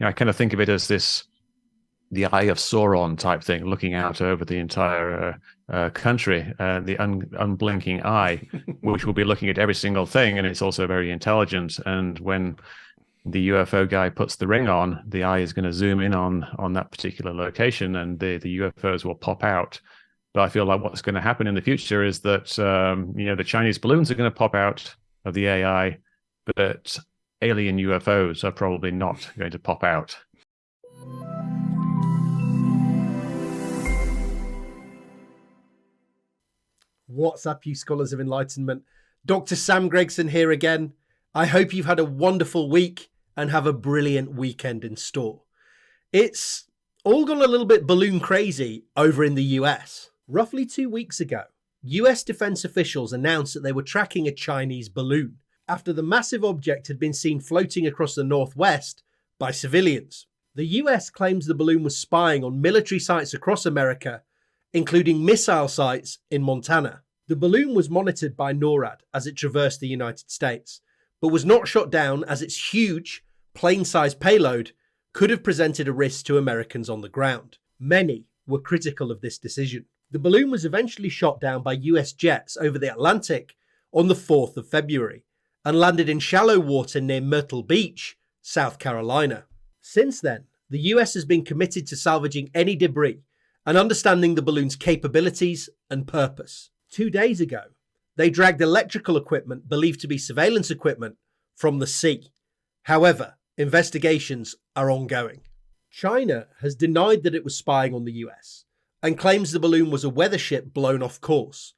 I kind of think of it as the Eye of Sauron type thing, looking out over the entire country, the unblinking eye, which will be looking at every single thing, and it's also very intelligent. And when the UFO guy puts the ring on, the eye is going to zoom in on that particular location, and the UFOs will pop out. But I feel like what's going to happen in the future is that the Chinese balloons are going to pop out of the AI, but alien UFOs are probably not going to pop out. What's up, you scholars of enlightenment? Dr. Sam Gregson here again. I hope you've had a wonderful week and have a brilliant weekend in store. It's all gone a little bit balloon crazy over in the US. Roughly 2 weeks ago, US defense officials announced that they were tracking a Chinese balloon after the massive object had been seen floating across the northwest by civilians. The US claims the balloon was spying on military sites across America, including missile sites in Montana. The balloon was monitored by NORAD as it traversed the United States, but was not shot down as its huge, plane-sized payload could have presented a risk to Americans on the ground. Many were critical of this decision. The balloon was eventually shot down by US jets over the Atlantic on the 4th of February and landed in shallow water near Myrtle Beach, South Carolina. Since then, the US has been committed to salvaging any debris and understanding the balloon's capabilities and purpose. 2 days ago, they dragged electrical equipment believed to be surveillance equipment from the sea. However, investigations are ongoing. China has denied that it was spying on the US and claims the balloon was a weather ship blown off course,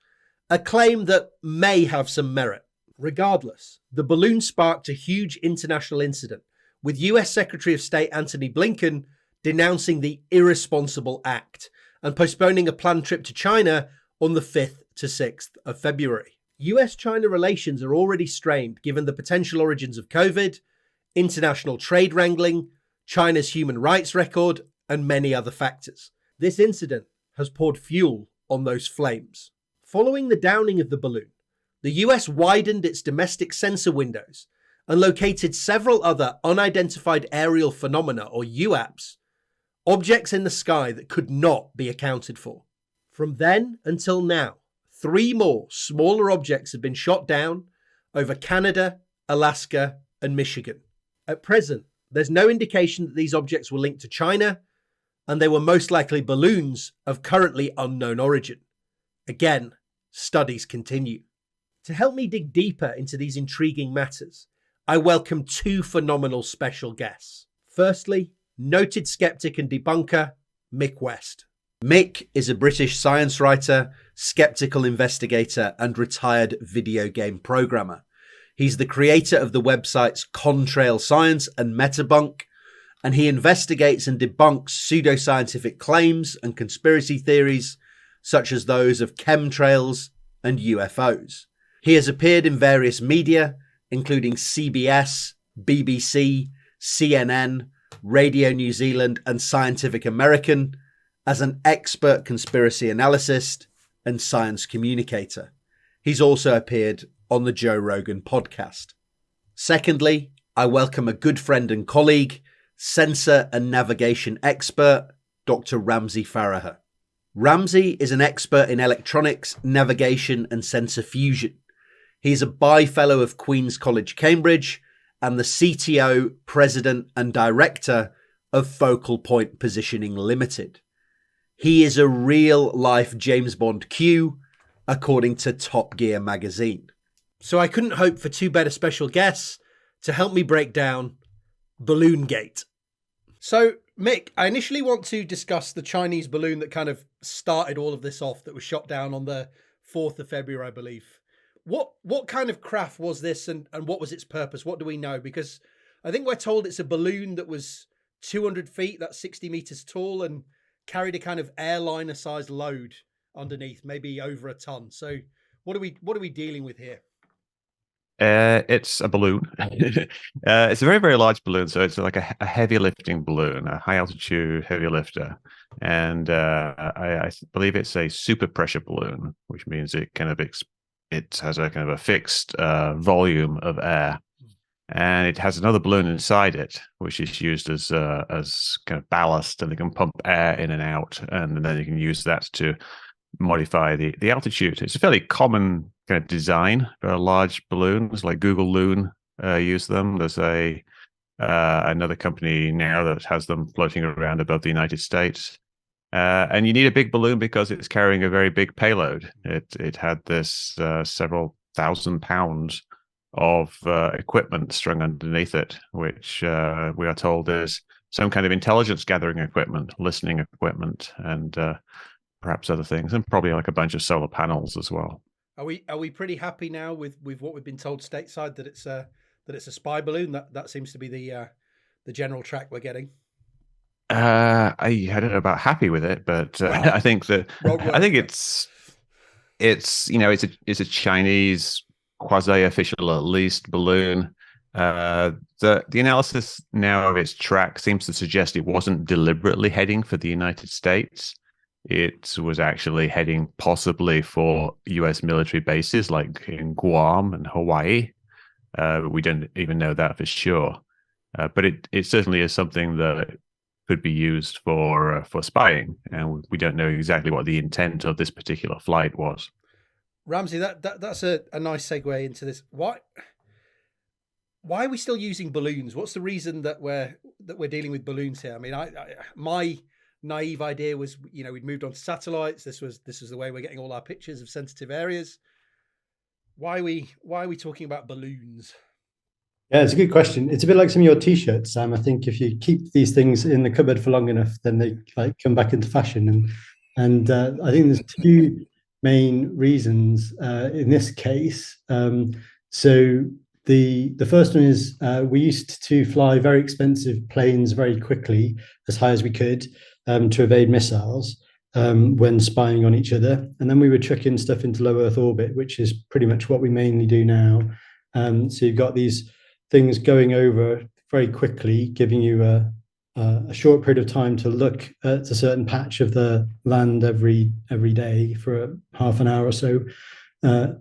a claim that may have some merit. Regardless, the balloon sparked a huge international incident, with US Secretary of State Antony Blinken denouncing the irresponsible act and postponing a planned trip to China on the 5th to 6th of February. US-China relations are already strained given the potential origins of COVID, international trade wrangling, China's human rights record, and many other factors. This incident has poured fuel on those flames. Following the downing of the balloon, the US widened its domestic sensor windows and located several other unidentified aerial phenomena, or UAPs, objects in the sky that could not be accounted for. From then until now, 3 more smaller objects have been shot down over Canada, Alaska, and Michigan. At present, there's no indication that these objects were linked to China, and they were most likely balloons of currently unknown origin. Again, studies continue. To help me dig deeper into these intriguing matters, I welcome 2 phenomenal special guests. Firstly, noted skeptic and debunker, Mick West. Mick is a British science writer, skeptical investigator, and retired video game programmer. He's the creator of the websites Contrail Science and Metabunk, and he investigates and debunks pseudoscientific claims and conspiracy theories, such as those of chemtrails and UFOs. He has appeared in various media, including CBS, BBC, CNN, Radio New Zealand, and Scientific American, as an expert conspiracy analyst and science communicator. He's also appeared on the Joe Rogan podcast. Secondly, I welcome a good friend and colleague, sensor and navigation expert, Dr. Ramsey Faragher. Ramsey is an expert in electronics, navigation, and sensor fusion. He's a Bi-Fellow of Queen's College, Cambridge, and the CTO, President, and Director of Focal Point Positioning Limited. He is a real-life James Bond Q, according to Top Gear magazine. So I couldn't hope for 2 better special guests to help me break down Balloongate. So, Mick, I initially want to discuss the Chinese balloon that kind of started all of this off, that was shot down on the 4th of February, I believe. What kind of craft was this, and what was its purpose? What do we know? Because I think we're told it's a balloon that was 200 feet, that's 60 meters tall, and carried a kind of airliner-sized load underneath, maybe over a ton. So what are we dealing with here? It's a balloon. It's a very, very large balloon. So it's like a heavy lifting balloon, a high altitude heavy lifter. And I believe it's a super pressure balloon, which means it has a kind of a fixed volume of air. and it has another balloon inside it, which is used as kind of ballast, and they can pump air in and out, and then you can use that to modify the altitude. It's a fairly common kind of design for large balloons, like Google Loon use them. There's another company now that has them floating around above the United States. And you need a big balloon because it's carrying a very big payload. It had this several thousand pounds of equipment strung underneath it, which we are told is some kind of intelligence gathering equipment, listening equipment, and perhaps other things, and probably like a bunch of solar panels as well. Are we pretty happy now with what we've been told stateside, that it's a spy balloon? That seems to be the general track we're getting. I don't know about happy with it, but I think that it's it's a Chinese quasi-official, at least, balloon. The analysis now of its track seems to suggest it wasn't deliberately heading for the United States. It was actually heading possibly for US military bases like in Guam and Hawaii. We don't even know that for sure. But it certainly is something that could be used for spying, and we don't know exactly what the intent of this particular flight was. Ramsey, that's a nice segue into this. Why are we still using balloons? What's the reason that we're dealing with balloons here? I mean, my naive idea was, we'd moved on to satellites. This was the way we're getting all our pictures of sensitive areas. Why are we talking about balloons? Yeah, it's a good question. It's a bit like some of your t-shirts, Sam. I think if you keep these things in the cupboard for long enough, then they come back into fashion. And I think there's two main reasons in this case. So the first one is we used to fly very expensive planes very quickly, as high as we could, to evade missiles when spying on each other. And then we were chucking stuff into low Earth orbit, which is pretty much what we mainly do now. So you've got these things going over very quickly, giving you a short period of time to look at a certain patch of the land every day for a half an hour or so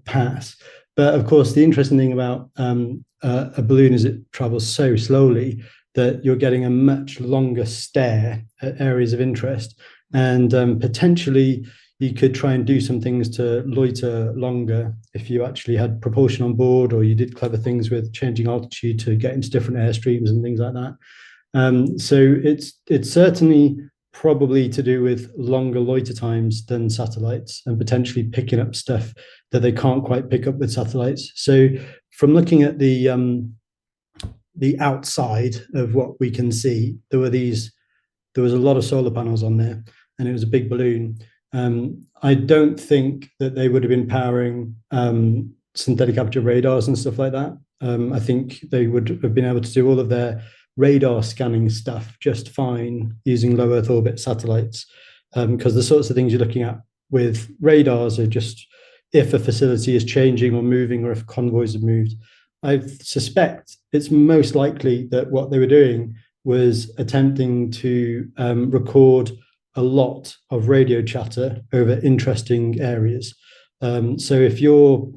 pass. But of course, the interesting thing about a balloon is it travels so slowly that you're getting a much longer stare at areas of interest, and potentially you could try and do some things to loiter longer if you actually had propulsion on board, or you did clever things with changing altitude to get into different airstreams and things like that. So it's certainly probably to do with longer loiter times than satellites, and potentially picking up stuff that they can't quite pick up with satellites. So from looking at the outside of what we can see, there was a lot of solar panels on there, and it was a big balloon. I don't think that they would have been powering synthetic aperture radars and stuff like that. I think they would have been able to do all of their radar scanning stuff just fine using low Earth orbit satellites, because the sorts of things you're looking at with radars are just if a facility is changing or moving, or if convoys have moved. I suspect it's most likely that what they were doing was attempting to record a lot of radio chatter over interesting areas. So if you're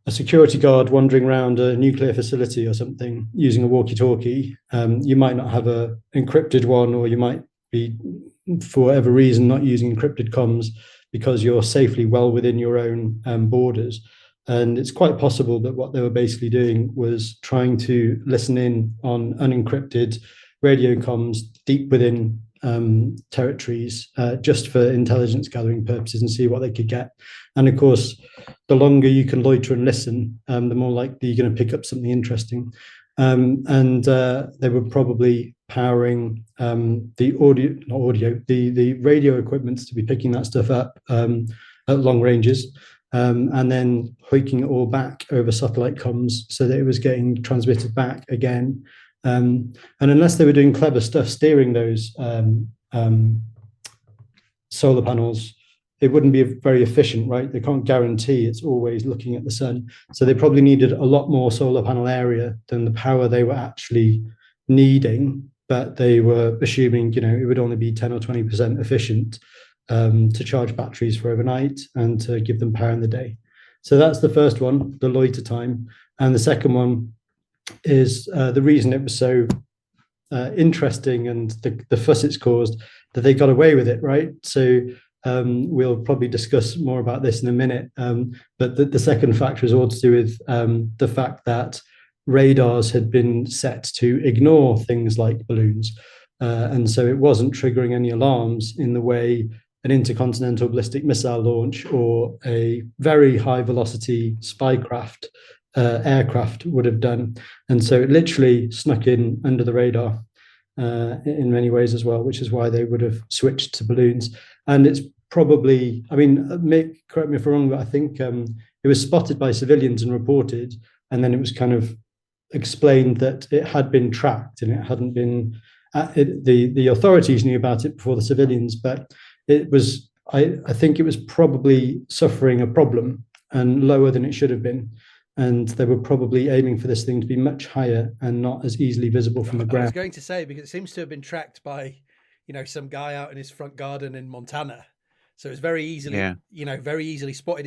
a security guard wandering around a nuclear facility or something using a walkie-talkie, you might not have a encrypted one, or you might be, for whatever reason, not using encrypted comms because you're safely well within your own borders. And it's quite possible that what they were basically doing was trying to listen in on unencrypted radio comms deep within territories, just for intelligence gathering purposes, and see what they could get. And of course, the longer you can loiter and listen, the more likely you're going to pick up something interesting. And they were probably powering the radio equipment to be picking that stuff up at long ranges, and then hoiking it all back over satellite comms so that it was getting transmitted back again. And unless they were doing clever stuff steering those solar panels, it wouldn't be very efficient, right? They can't guarantee it's always looking at the sun. So they probably needed a lot more solar panel area than the power they were actually needing, but they were assuming, it would only be 10 or 20% efficient to charge batteries for overnight and to give them power in the day. So that's the first one, the loiter time. And the second one is the reason it was so interesting and the fuss it's caused, that they got away with it, right? So we'll probably discuss more about this in a minute. But the second factor is all to do with the fact that radars had been set to ignore things like balloons. And so it wasn't triggering any alarms in the way an intercontinental ballistic missile launch or a very high velocity spycraft aircraft would have done. And so it literally snuck in under the radar in many ways as well, which is why they would have switched to balloons. And it's probably, I mean, Mick, correct me if I'm wrong, but I think it was spotted by civilians and reported, and then it was kind of explained that it had been tracked and it hadn't been, the authorities knew about it before the civilians, but it was, I think it was probably suffering a problem and lower than it should have been. And they were probably aiming for this thing to be much higher and not as easily visible from the ground. I was going to say, because it seems to have been tracked by, some guy out in his front garden in Montana. So it's very easily, very easily spotted.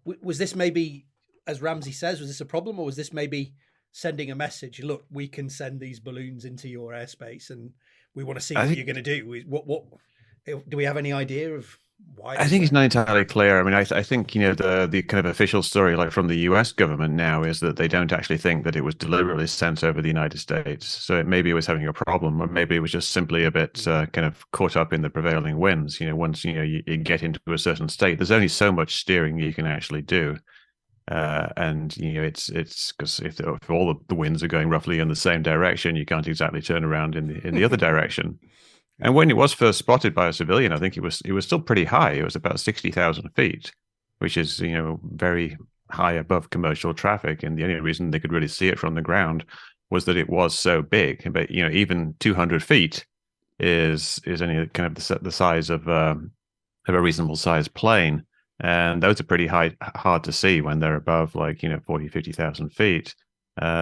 Was this maybe, as Ramsey says, was this a problem, or was this maybe sending a message? Look, we can send these balloons into your airspace, and we want to see what you're going to do. What do we have any idea of why? I think it's not entirely clear. I mean, I think the kind of official story, like from the U.S. government now, is that they don't actually think that it was deliberately sent over the United States. So maybe it was having a problem, or maybe it was just simply a bit kind of caught up in the prevailing winds. Once you get into a certain state, there's only so much steering you can actually do. And it's because if all of the winds are going roughly in the same direction, you can't exactly turn around in the other direction. And when it was first spotted by a civilian, I think it was still pretty high. It was about 60,000 feet, which is very high above commercial traffic. And the only reason they could really see it from the ground was that it was so big. But even 200 feet is only kind of the size of a reasonable sized plane. And those are pretty hard to see when they're above 40, 50,000 feet.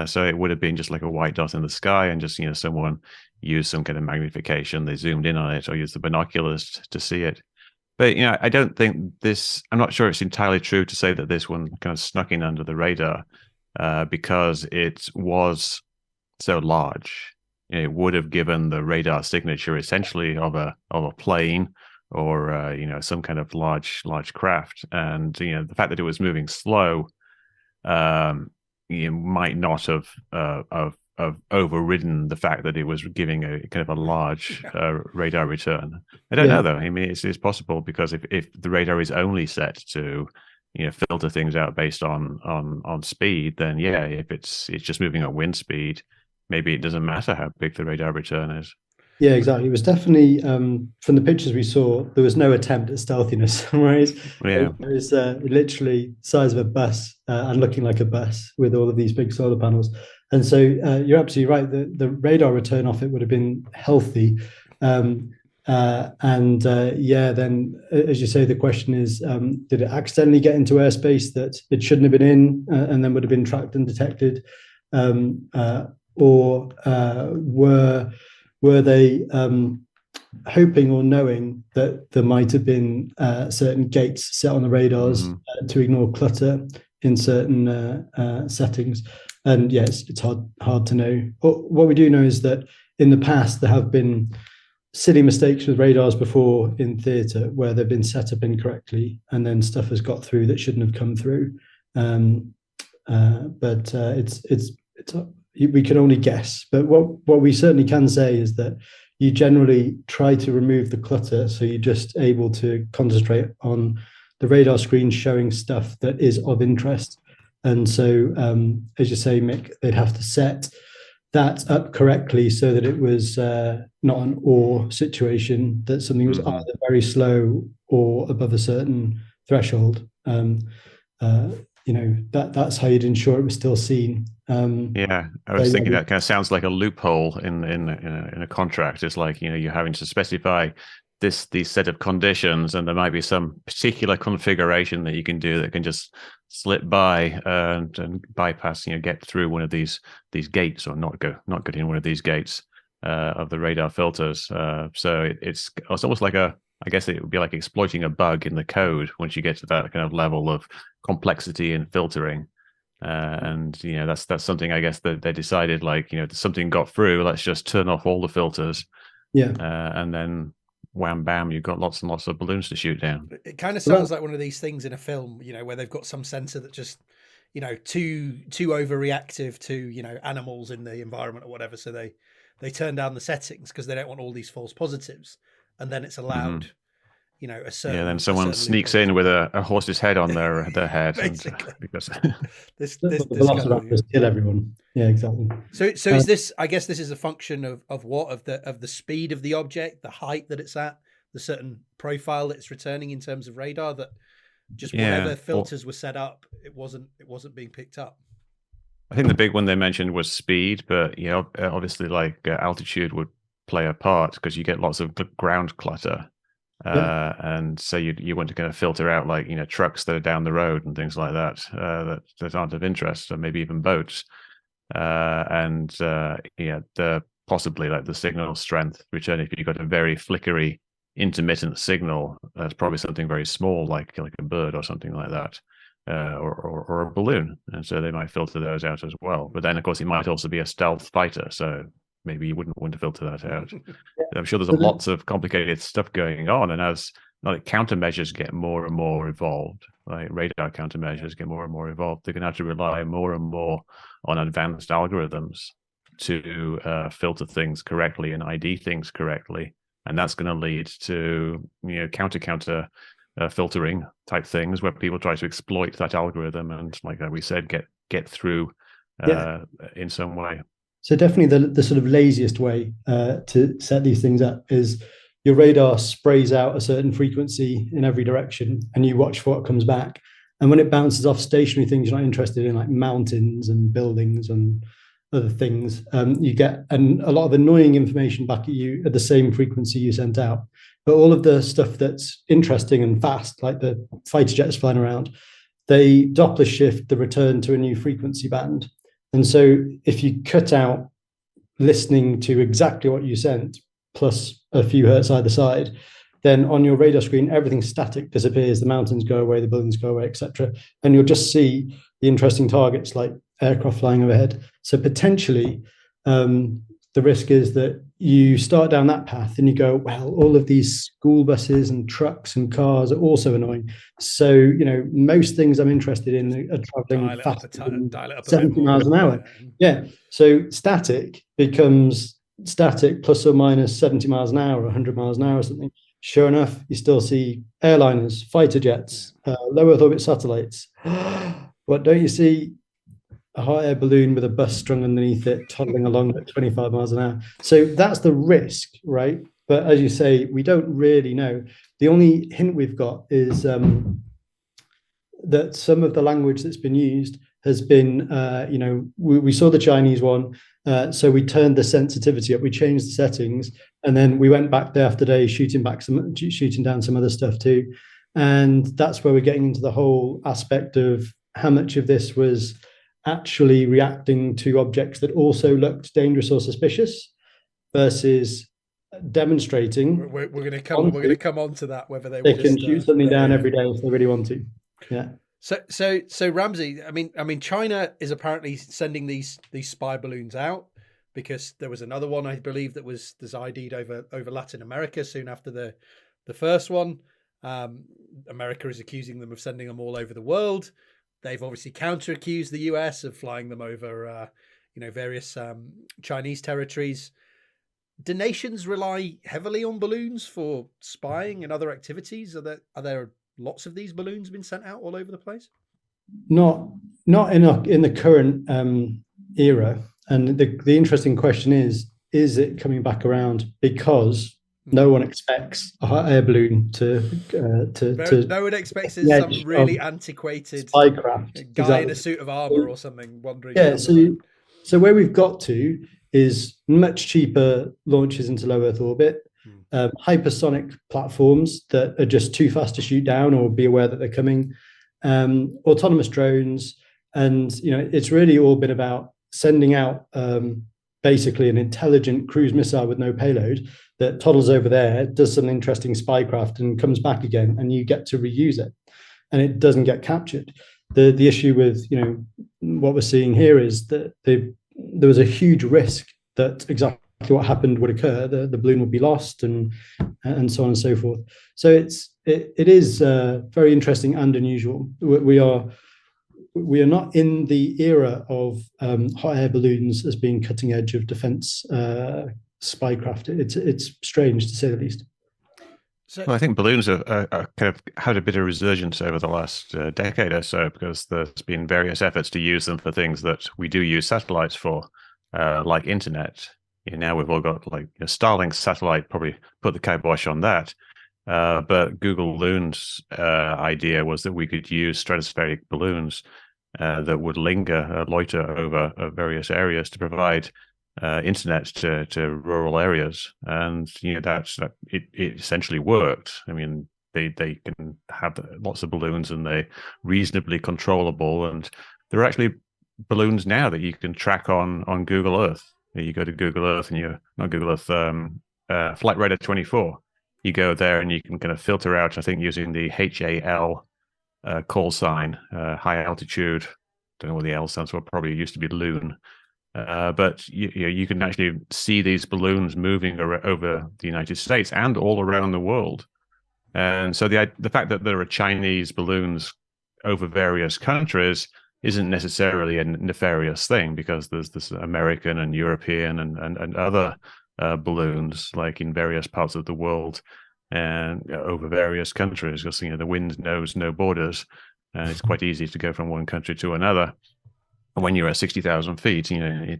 So it would have been just like a white dot in the sky, and just someone used some kind of magnification. They zoomed in on it or used the binoculars to see it. But I don't think this. I'm not sure it's entirely true to say that this one kind of snuck in under the radar because it was so large. It would have given the radar signature essentially of a plane or some kind of large craft. And the fact that it was moving slow might not have overridden the fact that it was giving a kind of a large radar return. I don't know though. I mean, it's possible, because if the radar is only set to filter things out based on speed, then if it's just moving at wind speed, maybe it doesn't matter how big the radar return is. Yeah, exactly. It was definitely from the pictures we saw, there was no attempt at stealthiness, right? Yeah, it was literally size of a bus and looking like a bus with all of these big solar panels. And so you're absolutely right. The radar return off it would have been healthy. Then as you say, the question is, did it accidentally get into airspace that it shouldn't have been in, and then would have been tracked and detected, or were they hoping or knowing that there might have been certain gates set on the radars to ignore clutter in certain settings? And yes, it's hard to know. But what we do know is that in the past there have been silly mistakes with radars before in theatre, where they've been set up incorrectly and then stuff has got through that shouldn't have come through. But we can only guess. But what we certainly can say is that you generally try to remove the clutter, so you're just able to concentrate on the radar screen showing stuff that is of interest. And so, as you say, Mick, they'd have to set that up correctly so that it was not an or situation, that something was either very slow or above a certain threshold. That's how you'd ensure it was still seen. I was thinking that kind of sounds like a loophole in a contract. It's like you're having to specify these set of conditions, and there might be some particular configuration that you can do that can just slip by and bypass, get through one of these gates, or not get in one of these gates of the radar filters. So it's almost like I guess it would be like exploiting a bug in the code once you get to that kind of level of complexity and filtering. And that's something I guess that they decided, like, something got through, let's just turn off all the filters, and then wham bam, you've got lots and lots of balloons to shoot down. It kind of sounds like one of these things in a film, where they've got some sensor that just, too overreactive to animals in the environment or whatever, so they turn down the settings because they don't want all these false positives, and then it's allowed. A certain, then someone sneaks in with a horse's head on their head, basically. Because the velociraptors kill everyone. Yeah, exactly. So is this? I guess this is a function of what, of the speed of the object, the height that it's at, the certain profile that it's returning in terms of radar. That just whatever filters were set up, it wasn't being picked up. I think the big one they mentioned was speed, but obviously, like altitude would play a part because you get lots of ground clutter. And so you want to kind of filter out, like, trucks that are down the road and things like that, that aren't of interest, or maybe even boats. The possibly like the signal strength return. If you've got a very flickery, intermittent signal, that's probably something very small, like a bird or something like that, or a balloon. And so they might filter those out as well. But then, of course, it might also be a stealth fighter. So maybe you wouldn't want to filter that out. I'm sure there's lots of complicated stuff going on, and as countermeasures get more and more evolved, like radar countermeasures get more and more evolved, they're going to have to rely more and more on advanced algorithms to filter things correctly and ID things correctly, and that's going to lead to counter filtering type things where people try to exploit that algorithm and, like we said, get through in some way. So definitely the sort of laziest way to set these things up is your radar sprays out a certain frequency in every direction, and you watch for what comes back. And when it bounces off stationary things you're not interested in, like mountains and buildings and other things, you get a lot of annoying information back at you at the same frequency you sent out. But all of the stuff that's interesting and fast, like the fighter jets flying around, they Doppler shift the return to a new frequency band. And so if you cut out listening to exactly what you sent, plus a few hertz either side, then on your radar screen, everything static disappears, the mountains go away, the buildings go away, etc. And you'll just see the interesting targets like aircraft flying overhead. So potentially, the risk is that you start down that path and you go, well, all of these school buses and trucks and cars are also annoying. So, most things I'm interested in are traveling faster than 70 miles an hour. Yeah. So static becomes static plus or minus 70 miles an hour, 100 miles an hour or something. Sure enough, you still see airliners, fighter jets, low Earth orbit satellites. What don't you see? A hot air balloon with a bus strung underneath it, toddling along at 25 miles an hour. So that's the risk, right? But as you say, we don't really know. The only hint we've got is that some of the language that's been used has been, we saw the Chinese one, so we turned the sensitivity up, we changed the settings, and then we went back day after day shooting down some other stuff too. And that's where we're getting into the whole aspect of how much of this was actually reacting to objects that also looked dangerous or suspicious versus demonstrating. We're going to come on to that, whether they can shoot something down every day if they really want to. Yeah. So Ramsey, I mean, China is apparently sending these spy balloons out because there was another one, I believe, that was ID'd over Latin America soon after the first one. America is accusing them of sending them all over the world. They've obviously counter-accused the US of flying them over, various Chinese territories. Do nations rely heavily on balloons for spying and other activities? Are there lots of these balloons been sent out all over the place? Not in the current era. And the interesting question is it coming back around because no one expects a hot air balloon no one expects some really antiquated spycraft guy in a suit of armor or something wandering. Yeah, so where we've got to is much cheaper launches into low Earth orbit, hypersonic platforms that are just too fast to shoot down or be aware that they're coming, autonomous drones, and it's really all been about sending out basically an intelligent cruise missile with no payload that toddles over there, does some interesting spycraft and comes back again, and you get to reuse it, and it doesn't get captured. the issue with what we're seeing here is that there was a huge risk that exactly what happened would occur. The balloon would be lost, and so on and so forth. So it is very interesting and unusual. We are not in the era of hot air balloons as being cutting edge of defense spycraft. It's strange to say the least. So, well, I think balloons are kind of had a bit of resurgence over the last decade or so, because there's been various efforts to use them for things that we do use satellites for, like internet. Now we've all got like Starlink satellite, probably put the kibosh on that. But Google Loon's idea was that we could use stratospheric balloons that would loiter over various areas to provide internet to rural areas, and it essentially worked. I mean, they can have lots of balloons, and they're reasonably controllable. And there are actually balloons now that you can track on Google Earth. You go to Google Earth, and not Google Earth, Flight Radar 24. You go there, and you can kind of filter out, I think, using the HAL call sign, high altitude. Don't know what the L stands for. Probably used to be loon. But you can actually see these balloons moving over the United States and all around the world. And so the fact that there are Chinese balloons over various countries isn't necessarily a nefarious thing, because there's this American and European and other balloons, like in various parts of the world and over various countries, because the wind knows no borders, and it's quite easy to go from one country to another. When you're at 60,000 feet,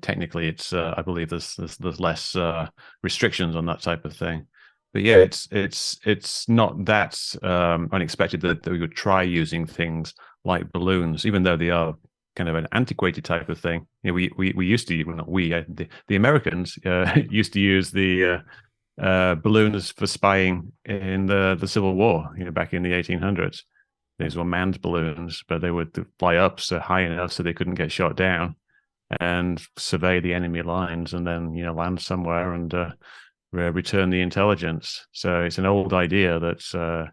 technically it's I believe there's less restrictions on that type of thing. But yeah, it's not that unexpected that we would try using things like balloons, even though they are kind of an antiquated type of thing. We used to, well, not we, the Americans used to use the balloons for spying in the Civil War, back in the 1800s. These were manned balloons, but they would fly up so high enough so they couldn't get shot down, and survey the enemy lines, and then land somewhere and return the intelligence. So it's an old idea that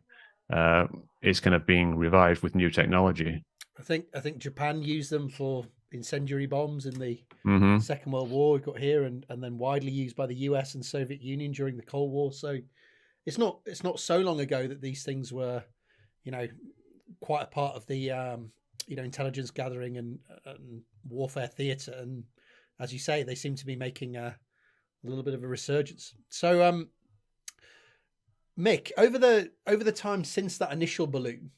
it's kind of being revived with new technology. I think Japan used them for incendiary bombs in the Mm-hmm. Second World War. We've got here, and then widely used by the US and Soviet Union during the Cold War. So it's not so long ago that these things were, quite a part of the intelligence gathering and warfare theatre. And as you say, they seem to be making a little bit of a resurgence. So Mick, over the time since that initial balloon,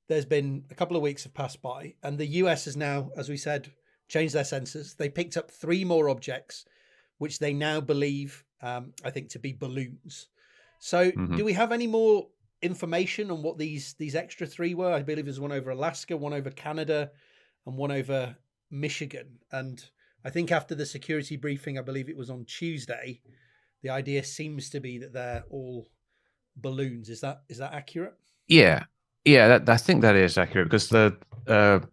there's been a couple of weeks have passed by, and the US has now, as we said, changed their sensors. They picked up 3 more objects, which they now believe, I think, to be balloons. So do we have any more information on what these extra 3 were? I believe there's one over Alaska, one over Canada, and one over Michigan. And I think after the security briefing, I believe it was on Tuesday, the idea seems to be that they're all balloons. Is that accurate? Yeah, I think that is accurate, because the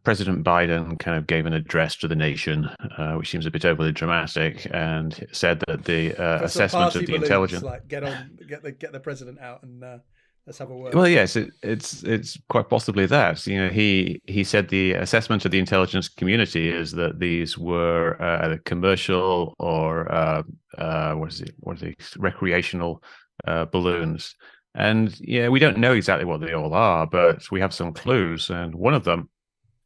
President Biden kind of gave an address to the nation, which seems a bit overly dramatic, and said that the assessment of the intelligence, like get the president out and let's have a word. Well, yes, it's quite possibly that. He said the assessment of the intelligence community is that these were commercial or recreational balloons. And we don't know exactly what they all are, but we have some clues. And one of them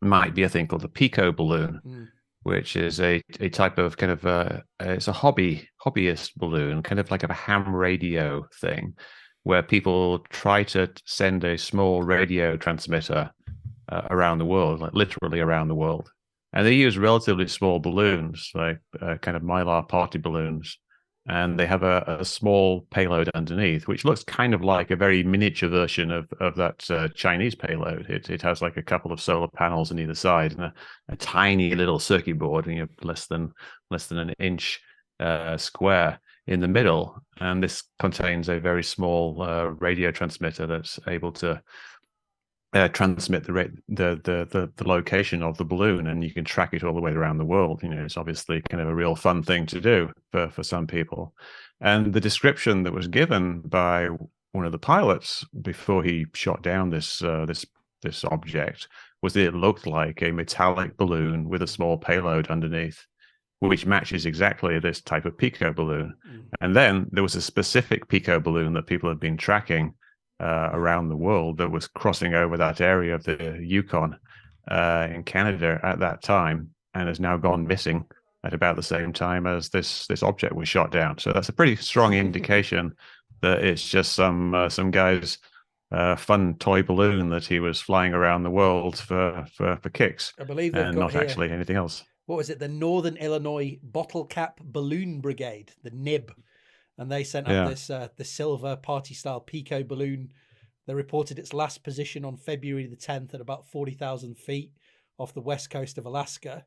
might be a thing called the Pico balloon, which is a type of kind of it's a hobbyist balloon, kind of like a ham radio thing, where people try to send a small radio transmitter around the world, like literally around the world. And they use relatively small balloons, like kind of Mylar party balloons. And they have a small payload underneath, which looks kind of like a very miniature version of that Chinese payload. It has like a couple of solar panels on either side and a tiny little circuit board, less than an inch square in the middle. And this contains a very small radio transmitter that's able to transmit the location of the balloon, and you can track it all the way around the world. It's obviously kind of a real fun thing to do for some people. And the description that was given by one of the pilots before he shot down this object was that it looked like a metallic balloon with a small payload underneath, which matches exactly this type of pico balloon. And then there was a specific pico balloon that people had been tracking around the world that was crossing over that area of the Yukon in Canada at that time, and has now gone missing at about the same time as this object was shot down. So that's a pretty strong indication that it's just some guy's fun toy balloon that he was flying around the world for kicks. I believe they've and got not here, actually anything else. what was it? The Northern Illinois Bottle Cap Balloon Brigade, the NIB, and they sent up this the silver party style pico balloon. They reported its last position on February the 10th at about 40,000 feet off the west coast of Alaska.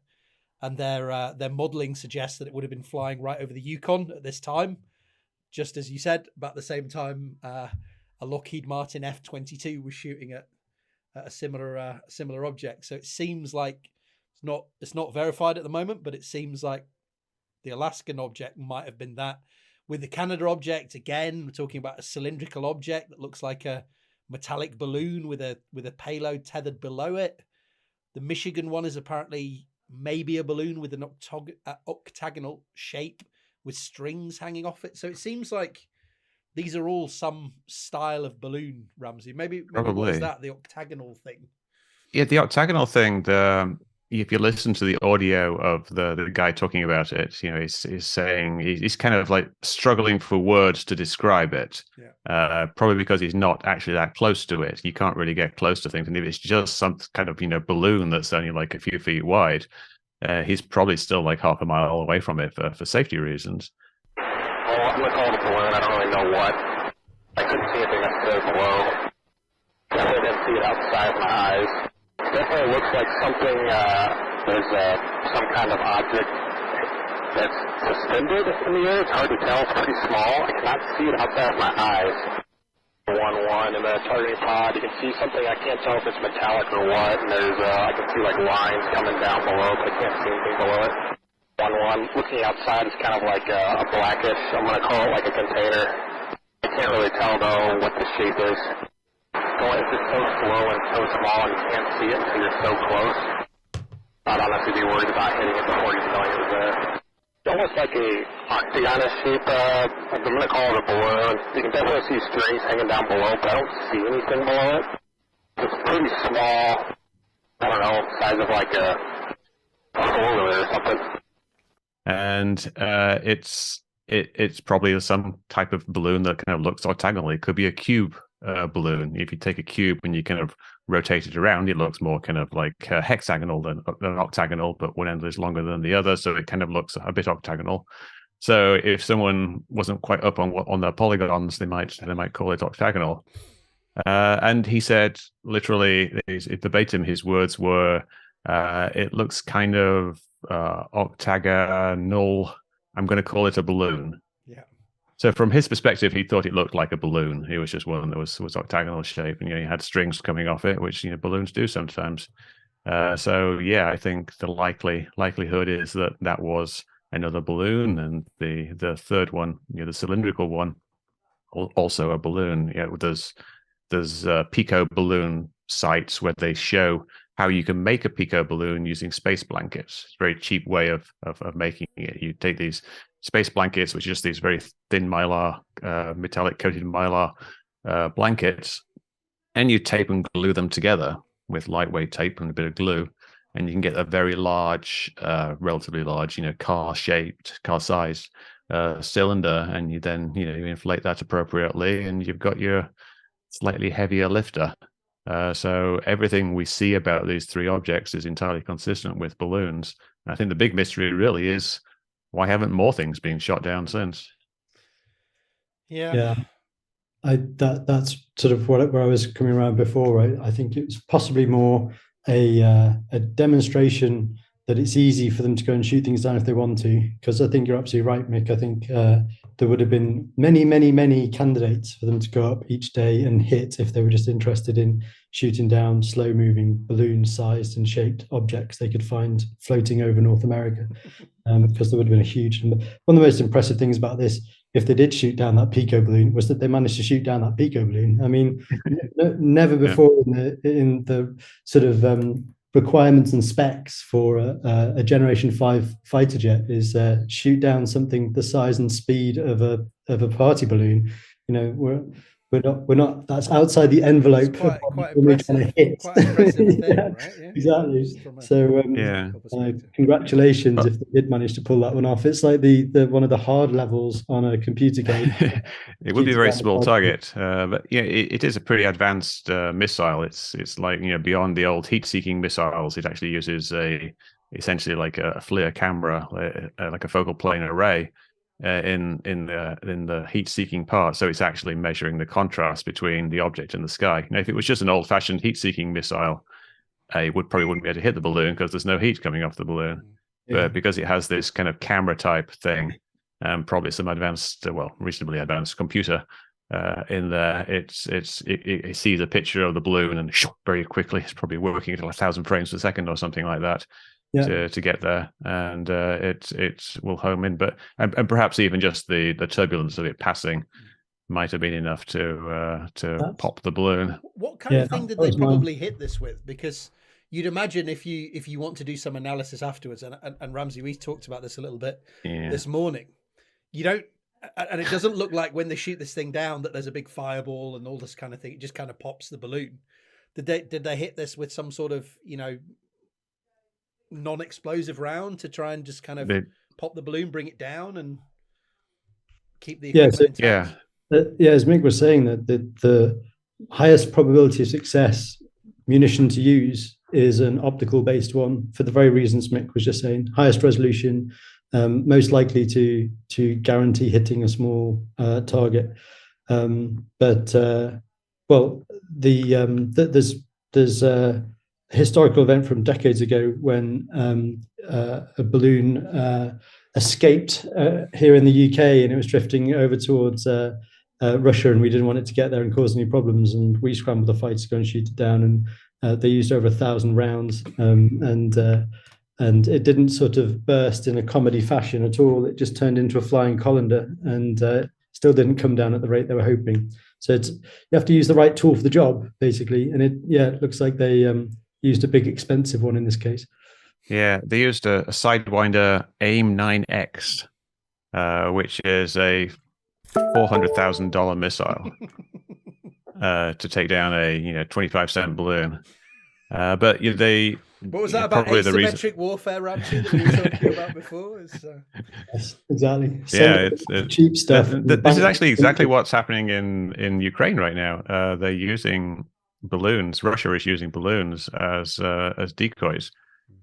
And their modelling suggests that it would have been flying right over the Yukon at this time. Just as you said, about the same time a Lockheed Martin F-22 was shooting at a similar object. So it seems like it's not verified at the moment, but it seems like the Alaskan object might have been that. With the Canada object, again, we're talking about a cylindrical object that looks like a metallic balloon with a payload tethered below it. The Michigan one is apparently maybe a balloon with an octagonal shape with strings hanging off it. So it seems like these are all some style of balloon, Ramsey. Maybe what is that, the octagonal thing? Yeah, the octagonal thing, if you listen to the audio of the guy talking about it, you know, he's saying he's kind of like struggling for words to describe it. Probably because he's not actually that close to it. You can't really get close to things. And if it's just some kind of, balloon that's only like a few feet wide, he's probably still like half a mile away from it for safety reasons. Well, I'm going to call it a balloon. I don't really know what. I couldn't see anything necessarily below. Definitely didn't see it outside of my eyes. Definitely looks like something, there's some kind of object that's suspended in the air. It's hard to tell. It's pretty small. I cannot see it outside of my eyes. 1-1 in the targeting pod. You can see something. I can't tell if it's metallic or what. And there's, I can see like lines coming down below, but I can't see anything below it. 1-1. Looking outside is kind of like a blackish, I'm going to call it like a container. I can't really tell though what the shape is. It's just so slow and so small and you can't see it until you're so close. I don't have to be worried about hitting it before you know it was there. It's almost like a octagonal shape. I'm going to call it a balloon. You can definitely see strings hanging down below, but I don't see anything below it. It's pretty small. I don't know, size of like a four-wheeler or something. And it's probably some type of balloon that kind of looks octagonal. It could be a cube balloon. If you take a cube and you kind of rotate it around, it looks more kind of like hexagonal than octagonal, but one end is longer than the other, so it kind of looks a bit octagonal. So if someone wasn't quite up on the polygons, they might call it octagonal. And he said, literally, verbatim, his words were, "It looks kind of octagonal. I'm going to call it a balloon." Yeah. So from his perspective, he thought it looked like a balloon. It was just one that was octagonal shape, and you had strings coming off it, which balloons do sometimes. So yeah, I think the likelihood is that was another balloon, and the third one, the cylindrical one, also a balloon. Yeah, there's pico balloon sites where they show how you can make a pico balloon using space blankets. It's a very cheap way of making it. You take these space blankets, which are just these very thin mylar, metallic coated mylar blankets, and you tape and glue them together with lightweight tape and a bit of glue, and you can get a very large, relatively large, car-sized cylinder, and you then you inflate that appropriately, and you've got your slightly heavier lifter. So everything we see about these three objects is entirely consistent with balloons. And I think the big mystery really is, why haven't more things been shot down since? Yeah. That's sort of where I was coming around before, right? I think it's possibly more a demonstration that it's easy for them to go and shoot things down if they want to. Because I think you're absolutely right, Mick. I think there would have been many, many, many candidates for them to go up each day and hit if they were just interested in shooting down slow-moving balloon-sized and shaped objects they could find floating over North America, because there would have been a huge number. One of the most impressive things about this if they did shoot down that Pico balloon, was that they managed to shoot down that Pico balloon. I mean, never before in the sort of requirements and specs for a Generation 5 fighter jet is shoot down something the size and speed of a party balloon. You know, we're not. That's outside the envelope. It's quite impressive. Quite impressive thing, yeah, right? Yeah, exactly. So congratulations if they did manage to pull that one off. It's like the one of the hard levels on a computer game. It would be a very small target, but yeah, it is a pretty advanced missile. It's like, you know, beyond the old heat-seeking missiles. It actually uses essentially like a FLIR camera, like a focal plane array. In the heat-seeking part, so it's actually measuring the contrast between the object and the sky. Now, if it was just an old-fashioned heat-seeking missile, it probably wouldn't be able to hit the balloon because there's no heat coming off the balloon. Yeah. But because it has this kind of camera type thing, probably some advanced, reasonably advanced computer in there, it sees a picture of the balloon and very quickly, it's probably working at 1,000 frames per second or something like that. Yeah. To get there, and it will home in, but and perhaps even just the turbulence of it passing might have been enough to pop the balloon. What kind of thing did they probably hit this with? Because you'd imagine if you want to do some analysis afterwards, and Ramsey, we talked about this a little bit this morning. You don't, and it doesn't look like when they shoot this thing down that there's a big fireball and all this kind of thing. It just kind of pops the balloon. Did they hit this with some sort of, you know, non-explosive round to try and just kind of pop the balloon, bring it down, and keep the equipment intact? As Mick was saying, that the highest probability of success munition to use is an optical based one, for the very reasons Mick was just saying. Highest resolution, most likely to guarantee hitting a small target. There's a historical event from decades ago when a balloon escaped here in the UK, and it was drifting over towards Russia, and we didn't want it to get there and cause any problems, and we scrambled the fighter to go and shoot it down, and they used over 1,000 rounds, and it didn't sort of burst in a comedy fashion at all. It just turned into a flying colander, and still didn't come down at the rate they were hoping. So you have to use the right tool for the job, basically, and it looks like they used a big expensive one in this case. Yeah, they used a Sidewinder AIM 9X, which is a $400,000 missile to take down a 25-cent balloon. But they. What was that about asymmetric warfare, Ramsey, that we were talking about before? Yes, exactly. It's cheap stuff. This is actually exactly what's happening in Ukraine right now. They're using balloons. Russia is using balloons as decoys.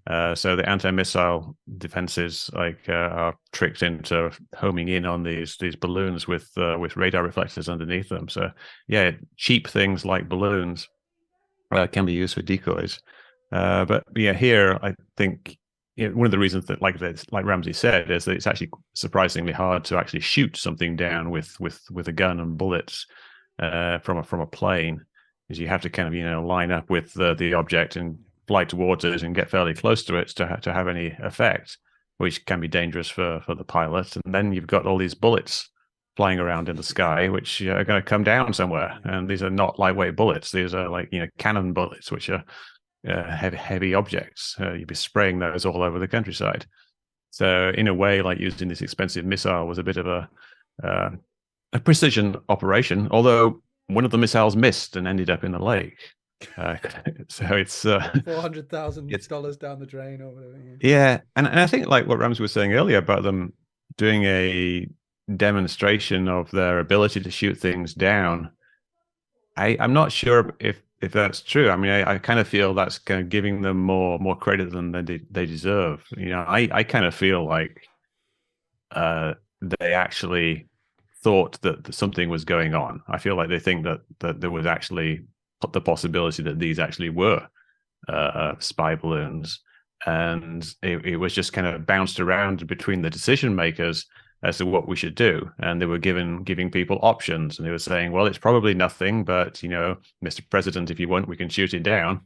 So the anti-missile defenses are tricked into homing in on these balloons with radar reflectors underneath them. So cheap things like balloons can be used for decoys. But here I think one of the reasons that, like Ramsey said, is that it's actually surprisingly hard to actually shoot something down with a gun and bullets from a plane, is you have to kind of line up with the object and fly towards it and get fairly close to it to have any effect, which can be dangerous for the pilot. And then you've got all these bullets flying around in the sky, which are going to come down somewhere. And these are not lightweight bullets. These are cannon bullets, which are heavy objects. You'd be spraying those all over the countryside. So in a way, like using this expensive missile was a bit of a precision operation, although one of the missiles missed and ended up in the lake. So it's $400,000 down the drain or whatever. Yeah, and I think like what Ramsey was saying earlier about them doing a demonstration of their ability to shoot things down. I'm not sure if that's true. I mean, I kind of feel that's kind of giving them more credit than they deserve. I kind of feel like they actually thought that something was going on. I feel like they think that there was actually the possibility that these actually were spy balloons, and it was just kind of bounced around between the decision makers as to what we should do, and they were giving people options, and they were saying, well, it's probably nothing, but Mr. President, if you want, we can shoot it down.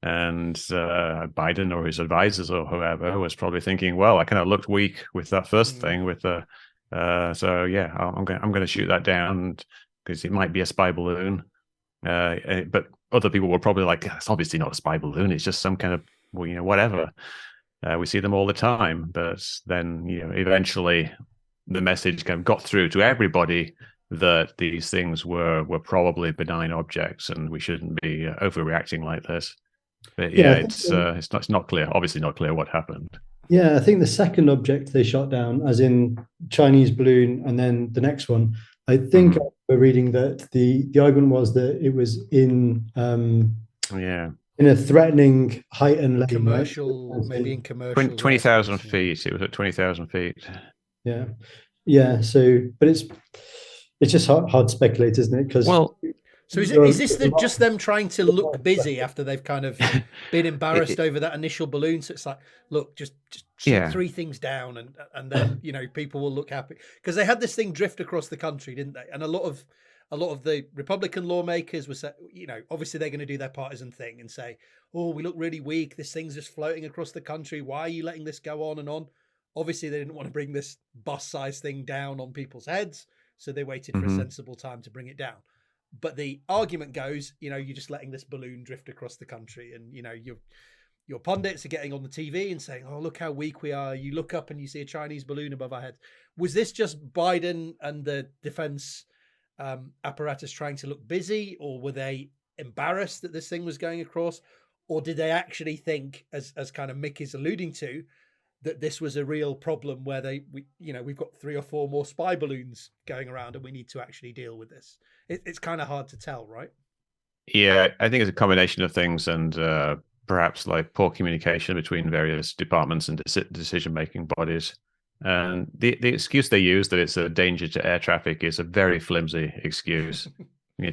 And Biden or his advisors or whoever was probably thinking, well, I kind of looked weak with that first thing with a So yeah, I'm going to shoot that down because it might be a spy balloon. But other people were probably like, it's obviously not a spy balloon. It's just some kind of, whatever. We see them all the time. But then, eventually the message kind of got through to everybody that these things were probably benign objects and we shouldn't be overreacting like this. But yeah, it's not clear. Obviously not clear what happened. Yeah, I think the second object they shot down, as in Chinese balloon, and then the next one, I think we're reading that the argument was that it was in in a threatening height and lane, commercial, right? maybe in commercial 20,000 feet. It was at 20,000 feet. Yeah. So, but it's just hard to speculate, isn't it? Because so is this just them trying to look busy after they've kind of been embarrassed over that initial balloon? So it's like, look, just shoot 3 things down, and then people will look happy, because they had this thing drift across the country, didn't they? And a lot of the Republican lawmakers were saying, obviously they're going to do their partisan thing and say, oh, we look really weak. This thing's just floating across the country. Why are you letting this go on and on? Obviously, they didn't want to bring this bus-sized thing down on people's heads, so they waited for a sensible time to bring it down. But the argument goes, you're just letting this balloon drift across the country, and your pundits are getting on the TV and saying, "Oh, look how weak we are." You look up and you see a Chinese balloon above our heads. Was this just Biden and the defense apparatus trying to look busy, or were they embarrassed that this thing was going across, or did they actually think, as kind of Mick is alluding to, that this was a real problem where we've got 3 or 4 more spy balloons going around and we need to actually deal with this? It's kind of hard to tell, right? Yeah, I think it's a combination of things, and perhaps like poor communication between various departments and decision-making bodies. And the excuse they use that it's a danger to air traffic is a very flimsy excuse.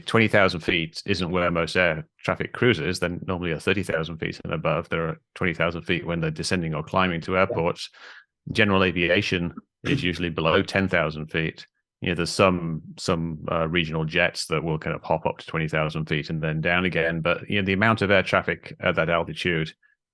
20,000 feet isn't where most air traffic cruises. Then normally are 30,000 feet and above. There are 20,000 feet when they're descending or climbing to airports. General aviation is usually below 10,000 feet. There's some regional jets that will kind of hop up to 20,000 feet and then down again. But the amount of air traffic at that altitude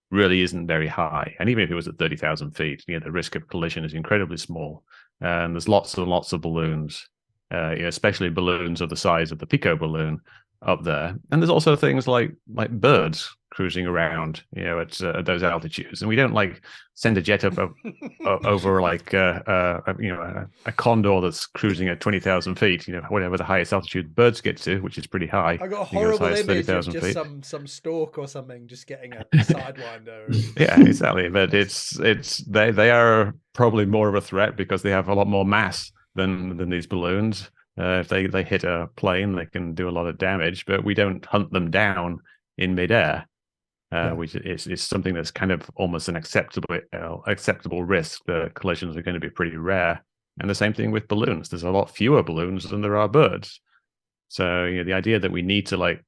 really isn't very high. And even if it was at 30,000 feet, the risk of collision is incredibly small. And there's lots and lots of balloons. Especially balloons of the size of the Pico balloon up there. And there's also things like birds cruising around, at those altitudes. And we don't send a jet up over a condor that's cruising at 20,000 feet, whatever the highest altitude birds get to, which is pretty high. I got a horrible image of just some stork or something just getting a sidewinder. Yeah, exactly. But they are probably more of a threat because they have a lot more mass than these balloons. If they hit a plane, they can do a lot of damage, but we don't hunt them down in midair, which is something that's kind of almost an acceptable risk. The collisions are going to be pretty rare. And the same thing with balloons. There's a lot fewer balloons than there are birds. So the idea that we need to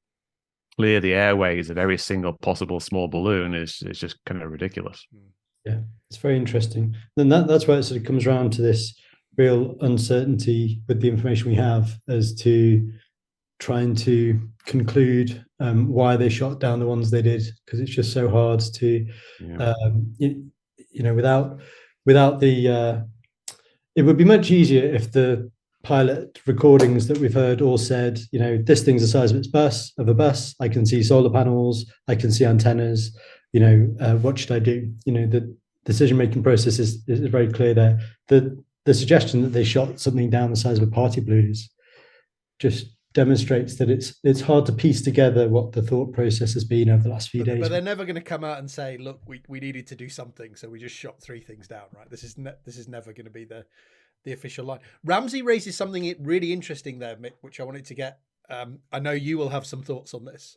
clear the airways of every single possible small balloon is just kind of ridiculous. Yeah, it's very interesting. Then that's where it sort of comes around to this real uncertainty with the information we have as to trying to conclude why they shot down the ones they did, because it's just so hard to without the it would be much easier if the pilot recordings that we've heard all said, this thing's the size of a bus, I can see solar panels, I can see antennas, what should I do? The decision-making process is very clear there. The suggestion that they shot something down the size of a party balloon just demonstrates that it's hard to piece together what the thought process has been over the last few days. But they're never going to come out and say, "Look, we needed to do something, so we just shot 3 things down." Right? This is never going to be the official line. Ramsey raises something really interesting there, Mick, which I wanted to get. I know you will have some thoughts on this.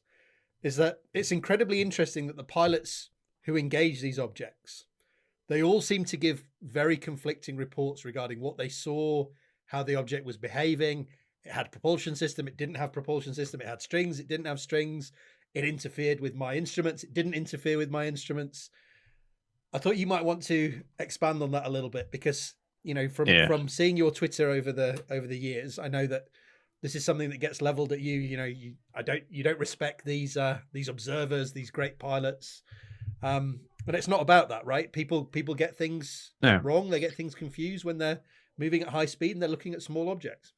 Is that it's incredibly interesting that the pilots who engage these objects, they all seem to give very conflicting reports regarding what they saw, how the object was behaving. It had propulsion system. It didn't have propulsion system. It had strings. It didn't have strings. It interfered with my instruments. It didn't interfere with my instruments. I thought you might want to expand on that a little bit because, from seeing your Twitter over the years, I know that this is something that gets leveled at you. You don't respect these observers, these great pilots. But it's not about that, right? People get things wrong. They get things confused when they're moving at high speed and they're looking at small objects.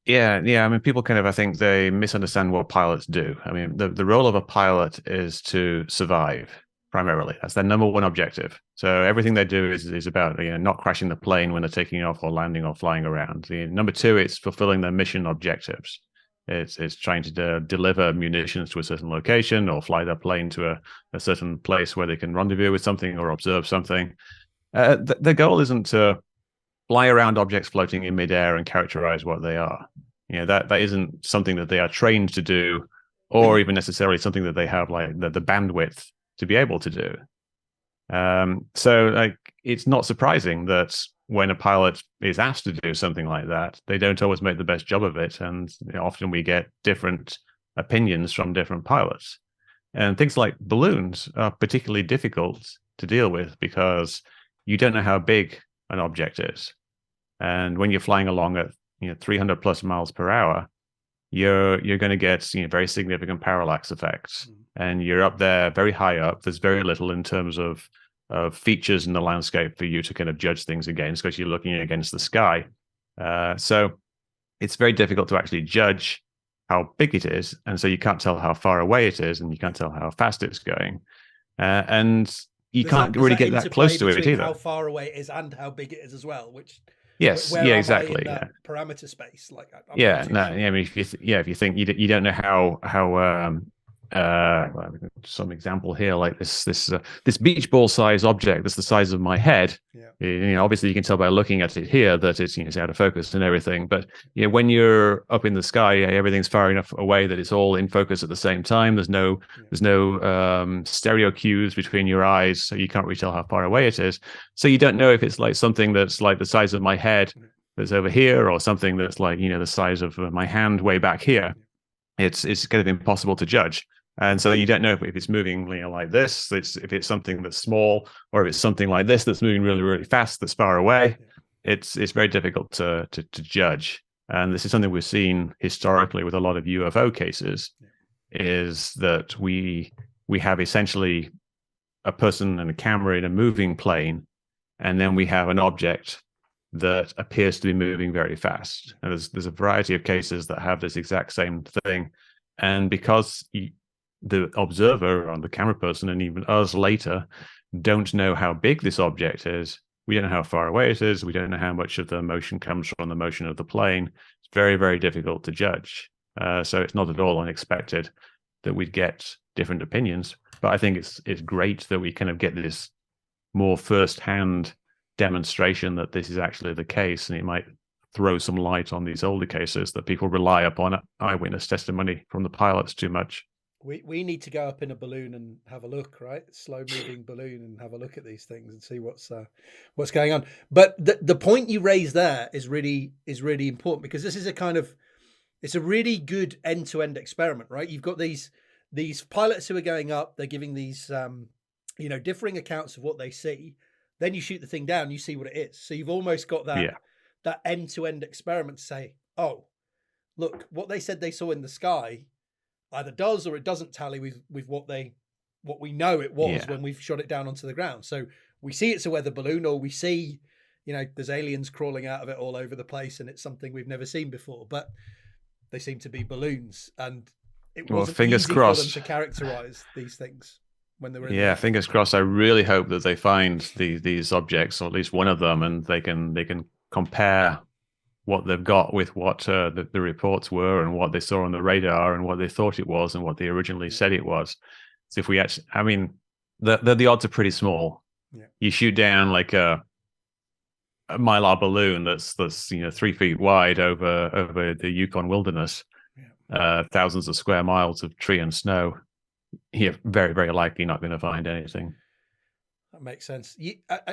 Yeah. I mean, people kind of, I think they misunderstand what pilots do. I mean, the role of a pilot is to survive primarily. That's their number one objective. So everything they do is about not crashing the plane when they're taking off or landing or flying around. Number two, it's fulfilling their mission objectives. It's trying to deliver munitions to a certain location or fly their plane to a certain place where they can rendezvous with something or observe something. The goal isn't to fly around objects floating in midair and characterize what they are. That isn't something that they are trained to do, or even necessarily something that they have like the bandwidth to be able to do. So like, it's not surprising that when a pilot is asked to do something like that, they don't always make the best job of it. And often we get different opinions from different pilots. And things like balloons are particularly difficult to deal with because you don't know how big an object is. And when you're flying along at 300 plus miles per hour, you're going to get very significant parallax effects. And you're up there very high up. There's very little in terms of features in the landscape for you to kind of judge things against, because you're looking against the sky. So it's very difficult to actually judge how big it is. And so you can't tell how far away it is, and you can't tell how fast it's going. And you can't really get that close to it either. How far away it is and how big it is as well, which yes, where yeah, am exactly. I in that parameter space, like I'm yeah, not no, sure. I mean, if you think you don't know how some example here, like this beach ball size object that's the size of my head. Obviously you can tell by looking at it here that it's out of focus and everything. But when you're up in the sky, everything's far enough away that it's all in focus at the same time. There's no stereo cues between your eyes, so you can't really tell how far away it is. So you don't know if it's like something that's like the size of my head that's over here, or something that's like the size of my hand way back here. It's kind of impossible to judge. And so you don't know if it's moving like this, if it's something that's small, or if it's something like this that's moving really, really fast, that's far away. It's very difficult to judge. And this is something we've seen historically with a lot of UFO cases, is that we have essentially a person and a camera in a moving plane, and then we have an object that appears to be moving very fast. And there's a variety of cases that have this exact same thing. And because the observer or the camera person, and even us later, don't know how big this object is, we don't know how far away it is, we don't know how much of the motion comes from the motion of the plane, it's very, very difficult to judge. So it's not at all unexpected that we'd get different opinions. But I think it's great that we kind of get this more first-hand demonstration that this is actually the case, and it might throw some light on these older cases that people rely upon eyewitness testimony from the pilots too much. We need to go up in a balloon and have a look, right? Slow moving balloon, and have a look at these things and see what's going on. But the point you raise there is really important, because this is it's a really good end-to-end experiment, right? You've got these pilots who are going up, they're giving these differing accounts of what they see. Then you shoot the thing down, you see what it is. So you've almost got that end-to-end experiment to say, oh, look, what they said they saw in the sky either does or it doesn't tally with what we know it was when we've shot it down onto the ground. So we see it's a weather balloon, or we see, there's aliens crawling out of it all over the place, and it's something we've never seen before. But they seem to be balloons, and it wasn't fingers easy crossed for them to characterize these things when they were in fingers crossed. I really hope that they find these objects, or at least one of them, and they can compare what they've got with what the reports were, and what they saw on the radar, and what they thought it was, and what they originally said it was. So if we actually, I mean, the odds are pretty small. You shoot down like a Mylar balloon that's 3 feet wide over the Yukon wilderness, thousands of square miles of tree and snow. You're very, very likely not going to find anything. That makes sense.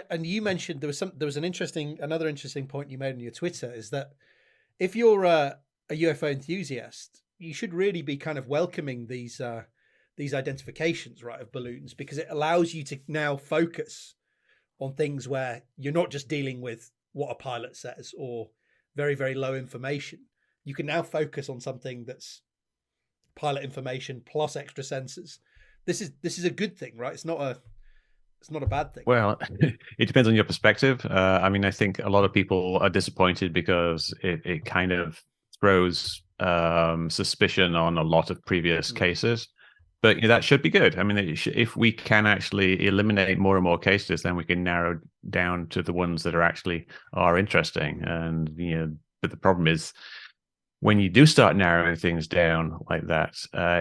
And you mentioned there was another interesting point you made on your Twitter, is that if you're a UFO enthusiast, you should really be kind of welcoming these identifications, right, of balloons, because it allows you to now focus on things where you're not just dealing with what a pilot says or very, very low information. You can now focus on something that's pilot information plus extra sensors. This is a good thing, right? It's not It's not a bad thing. Well, it depends on your perspective. I mean, I think a lot of people are disappointed because it kind of throws suspicion on a lot of previous cases. But that should be good. I mean, if we can actually eliminate more and more cases, then we can narrow down to the ones that are interesting. And but the problem is, when you do start narrowing things down like that,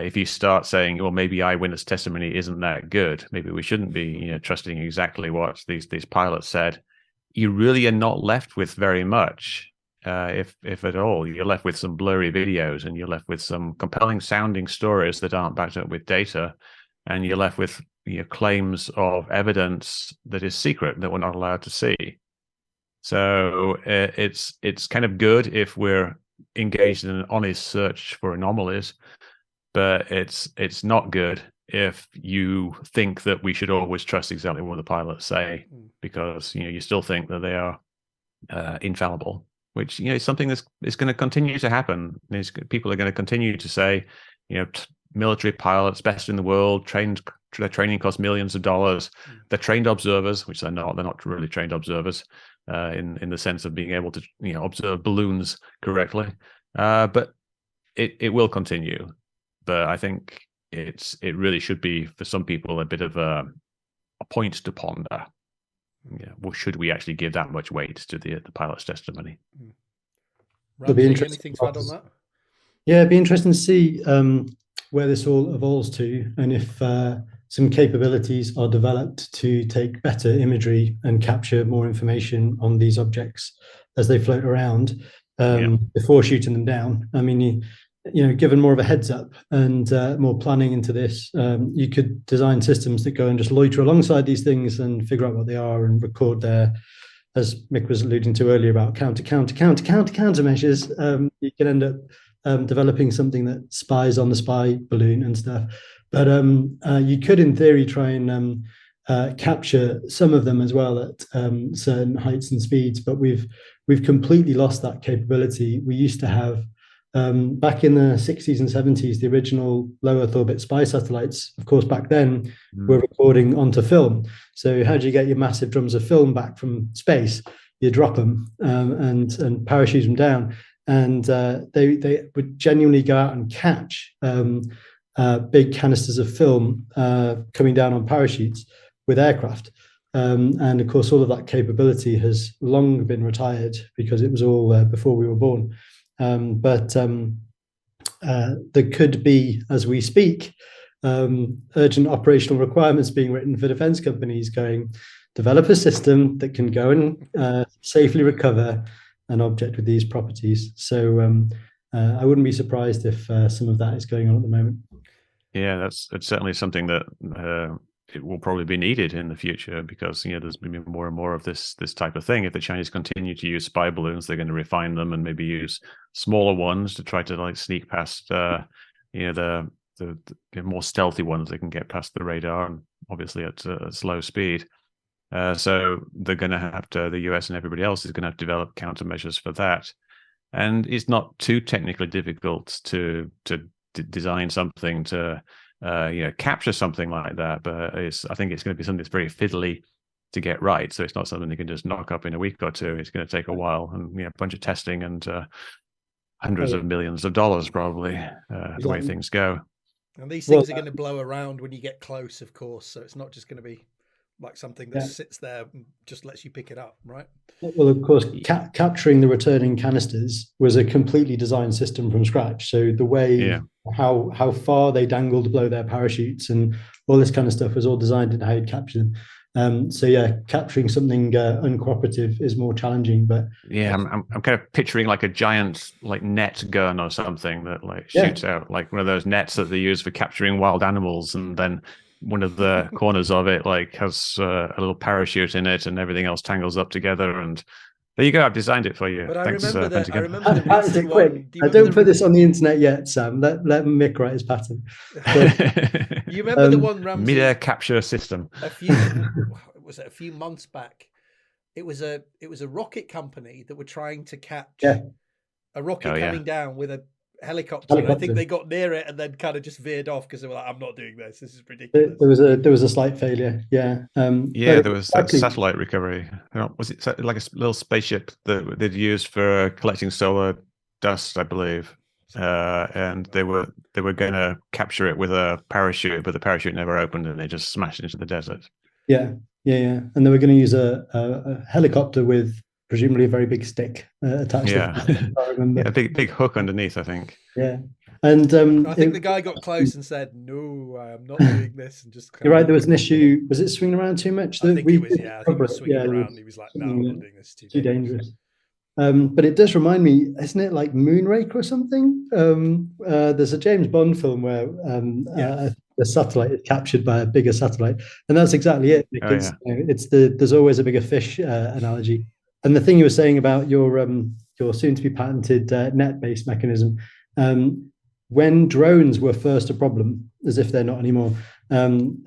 if you start saying, well, maybe eyewitness testimony isn't that good, maybe we shouldn't be trusting exactly what these pilots said, you really are not left with very much, if at all. You're left with some blurry videos, and you're left with some compelling sounding stories that aren't backed up with data, and you're left with claims of evidence that is secret that we're not allowed to see. So it's kind of good if we're engaged in an honest search for anomalies, but it's not good if you think that we should always trust exactly what the pilots say, because you still think that they are infallible, which is something that's going to continue to happen. People are going to continue to say, military pilots, best in the world, their training costs millions of dollars. They're trained observers, which they're not. They're not really trained observers in the sense of being able to observe balloons correctly. But it will continue. But I think it really should be, for some people, a bit of a point to ponder. Well, should we actually give that much weight to the pilot's testimony? Ramsey, anything to add on that? Yeah, it'd be interesting to see where this all evolves to, and if some capabilities are developed to take better imagery and capture more information on these objects as they float around before shooting them down. I mean, given more of a heads up and more planning into this, you could design systems that go and just loiter alongside these things and figure out what they are and record their, as Mick was alluding to earlier, about countermeasures. You can end up developing something that spies on the spy balloon and stuff. But you could, in theory, try and capture some of them as well at certain heights and speeds. But we've completely lost that capability. We used to have, back in the 60s and 70s, the original low Earth orbit spy satellites, of course, back then were recording onto film. So how do you get your massive drums of film back from space? You drop them and parachute them down. And they would genuinely go out and catch big canisters of film coming down on parachutes with aircraft. And of course, all of that capability has long been retired because it was all before we were born. But there could be, as we speak, urgent operational requirements being written for defense companies going, develop a system that can go and safely recover an object with these properties. So I wouldn't be surprised if some of that is going on at the moment. Yeah, it's certainly something that it will probably be needed in the future, because there's going to be more and more of this type of thing. If the Chinese continue to use spy balloons, they're going to refine them and maybe use smaller ones to try to sneak past the more stealthy ones that can get past the radar, and obviously at slow speed. So they're going to have to, the US and everybody else is going to have to develop countermeasures for that. And it's not too technically difficult to design something to capture something like that, but I think it's going to be something that's very fiddly to get right. So it's not something you can just knock up in a week or two. It's going to take a while, and a bunch of testing and hundreds of millions of dollars probably, the way things go. And these things are going to blow around when you get close, of course. So it's not just going to be like something that sits there and just lets you pick it up, right? Well, of course, capturing the returning canisters was a completely designed system from scratch. So the way how far they dangled below their parachutes and all this kind of stuff was all designed into how you'd capture them. So capturing something uncooperative is more challenging. But I'm kind of picturing like a giant net gun or something that shoots out, like one of those nets that they use for capturing wild animals, and then one of the corners of it has a little parachute in it, and everything else tangles up together. And there you go. I've designed it for you. But Thanks, I remember the patent it quick. Don't put this on the internet yet, Sam. Let Mick write his patent. You remember the one, Ramsey? Midair capture system. A few months back. It was a rocket company that were trying to catch a rocket coming down with a helicopter. I think they got near it and then kind of just veered off because they were like, "I'm not doing this. This is ridiculous." There was a slight failure. Yeah. There was that satellite recovery. Was it like a little spaceship that they'd used for collecting solar dust, I believe? And they were going to capture it with a parachute, but the parachute never opened, and they just smashed into the desert. Yeah. And they were going to use a helicopter with presumably a very big stick attached. Yeah, a big hook underneath, I think. Yeah, and I think the guy got close and said, "No, I am not doing this." And just you're right. There was an issue. Was it swinging around too much? I think it was. Yeah, I think it was swinging around. He was like, "No, I'm not doing this. Too dangerous." But it does remind me, isn't it like Moonraker or something? There's a James Bond film where the satellite is captured by a bigger satellite, and that's exactly it. There's always a bigger fish analogy. And the thing you were saying about your soon-to-be patented net-based mechanism, when drones were first a problem, as if they're not anymore, and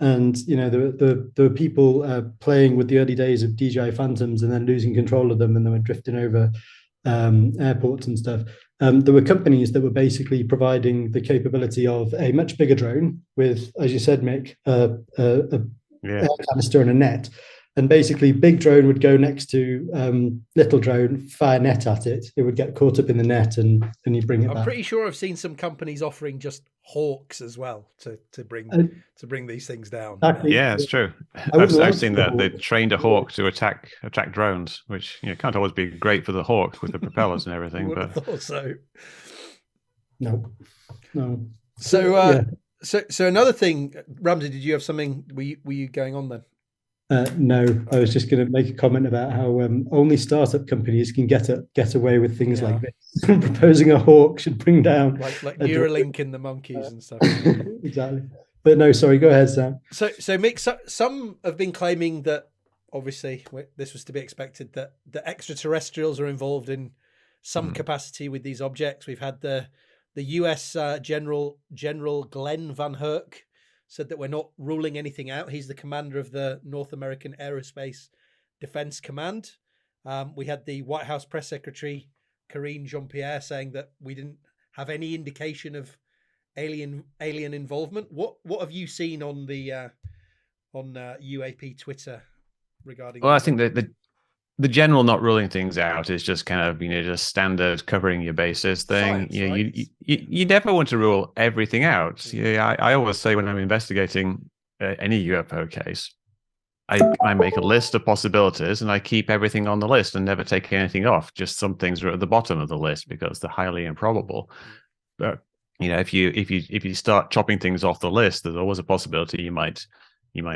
there were people playing with the early days of DJI Phantoms and then losing control of them, and they were drifting over airports and stuff. There were companies that were basically providing the capability of a much bigger drone with, as you said, Mick, a air canister and a net. And basically, big drone would go next to little drone, fire net at it. It would get caught up in the net, and you bring it back. I'm pretty sure I've seen some companies offering just hawks as well to bring these things down. Exactly. Yeah, it's true. I've seen that they trained a hawk to attack drones, which can't always be great for the hawk with the propellers and everything. But have thought so. No. So another thing, Ramsey, did you have something? Were you going on then? No, I was just going to make a comment about how only startup companies can get away with things like this. Proposing a hawk should bring down like Neuralink in the monkeys and stuff. Exactly. But no, sorry, go ahead, Sam. So Mick, some have been claiming that obviously this was to be expected, that the extraterrestrials are involved in some capacity with these objects. We've had the US General Glenn Van Herk said that we're not ruling anything out. He's the commander of the North American Aerospace Defense Command. We had the White House press secretary, Karine Jean-Pierre, saying that we didn't have any indication of alien involvement. What have you seen on the UAP Twitter regarding? Well, I think that the general not ruling things out is just kind of just standard covering your bases thing. Science, right? You never want to rule everything out. I always say when I'm investigating any UFO case, I make a list of possibilities and I keep everything on the list and never take anything off. Just some things are at the bottom of the list because they're highly improbable. But if you start chopping things off the list, there's always a possibility you might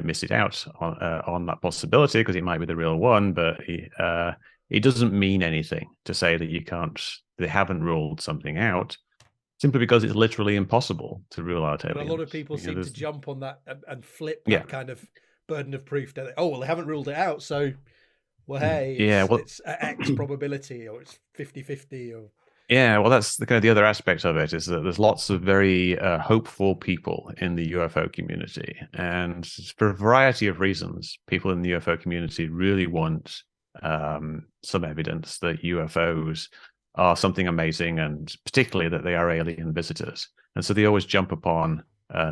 miss it out on that possibility because it might be the real one, but it doesn't mean anything to say that they haven't ruled something out, simply because it's literally impossible to rule out aliens. But a lot of people seem to jump on that and flip that kind of burden of proof. Don't they? Oh, well, they haven't ruled it out, so, well, hey, it's X probability, or it's 50-50, or... Yeah, well, that's the other aspect of it, is that there's lots of very hopeful people in the UFO community. And for a variety of reasons, people in the UFO community really want some evidence that UFOs are something amazing, and particularly that they are alien visitors. And so they always jump upon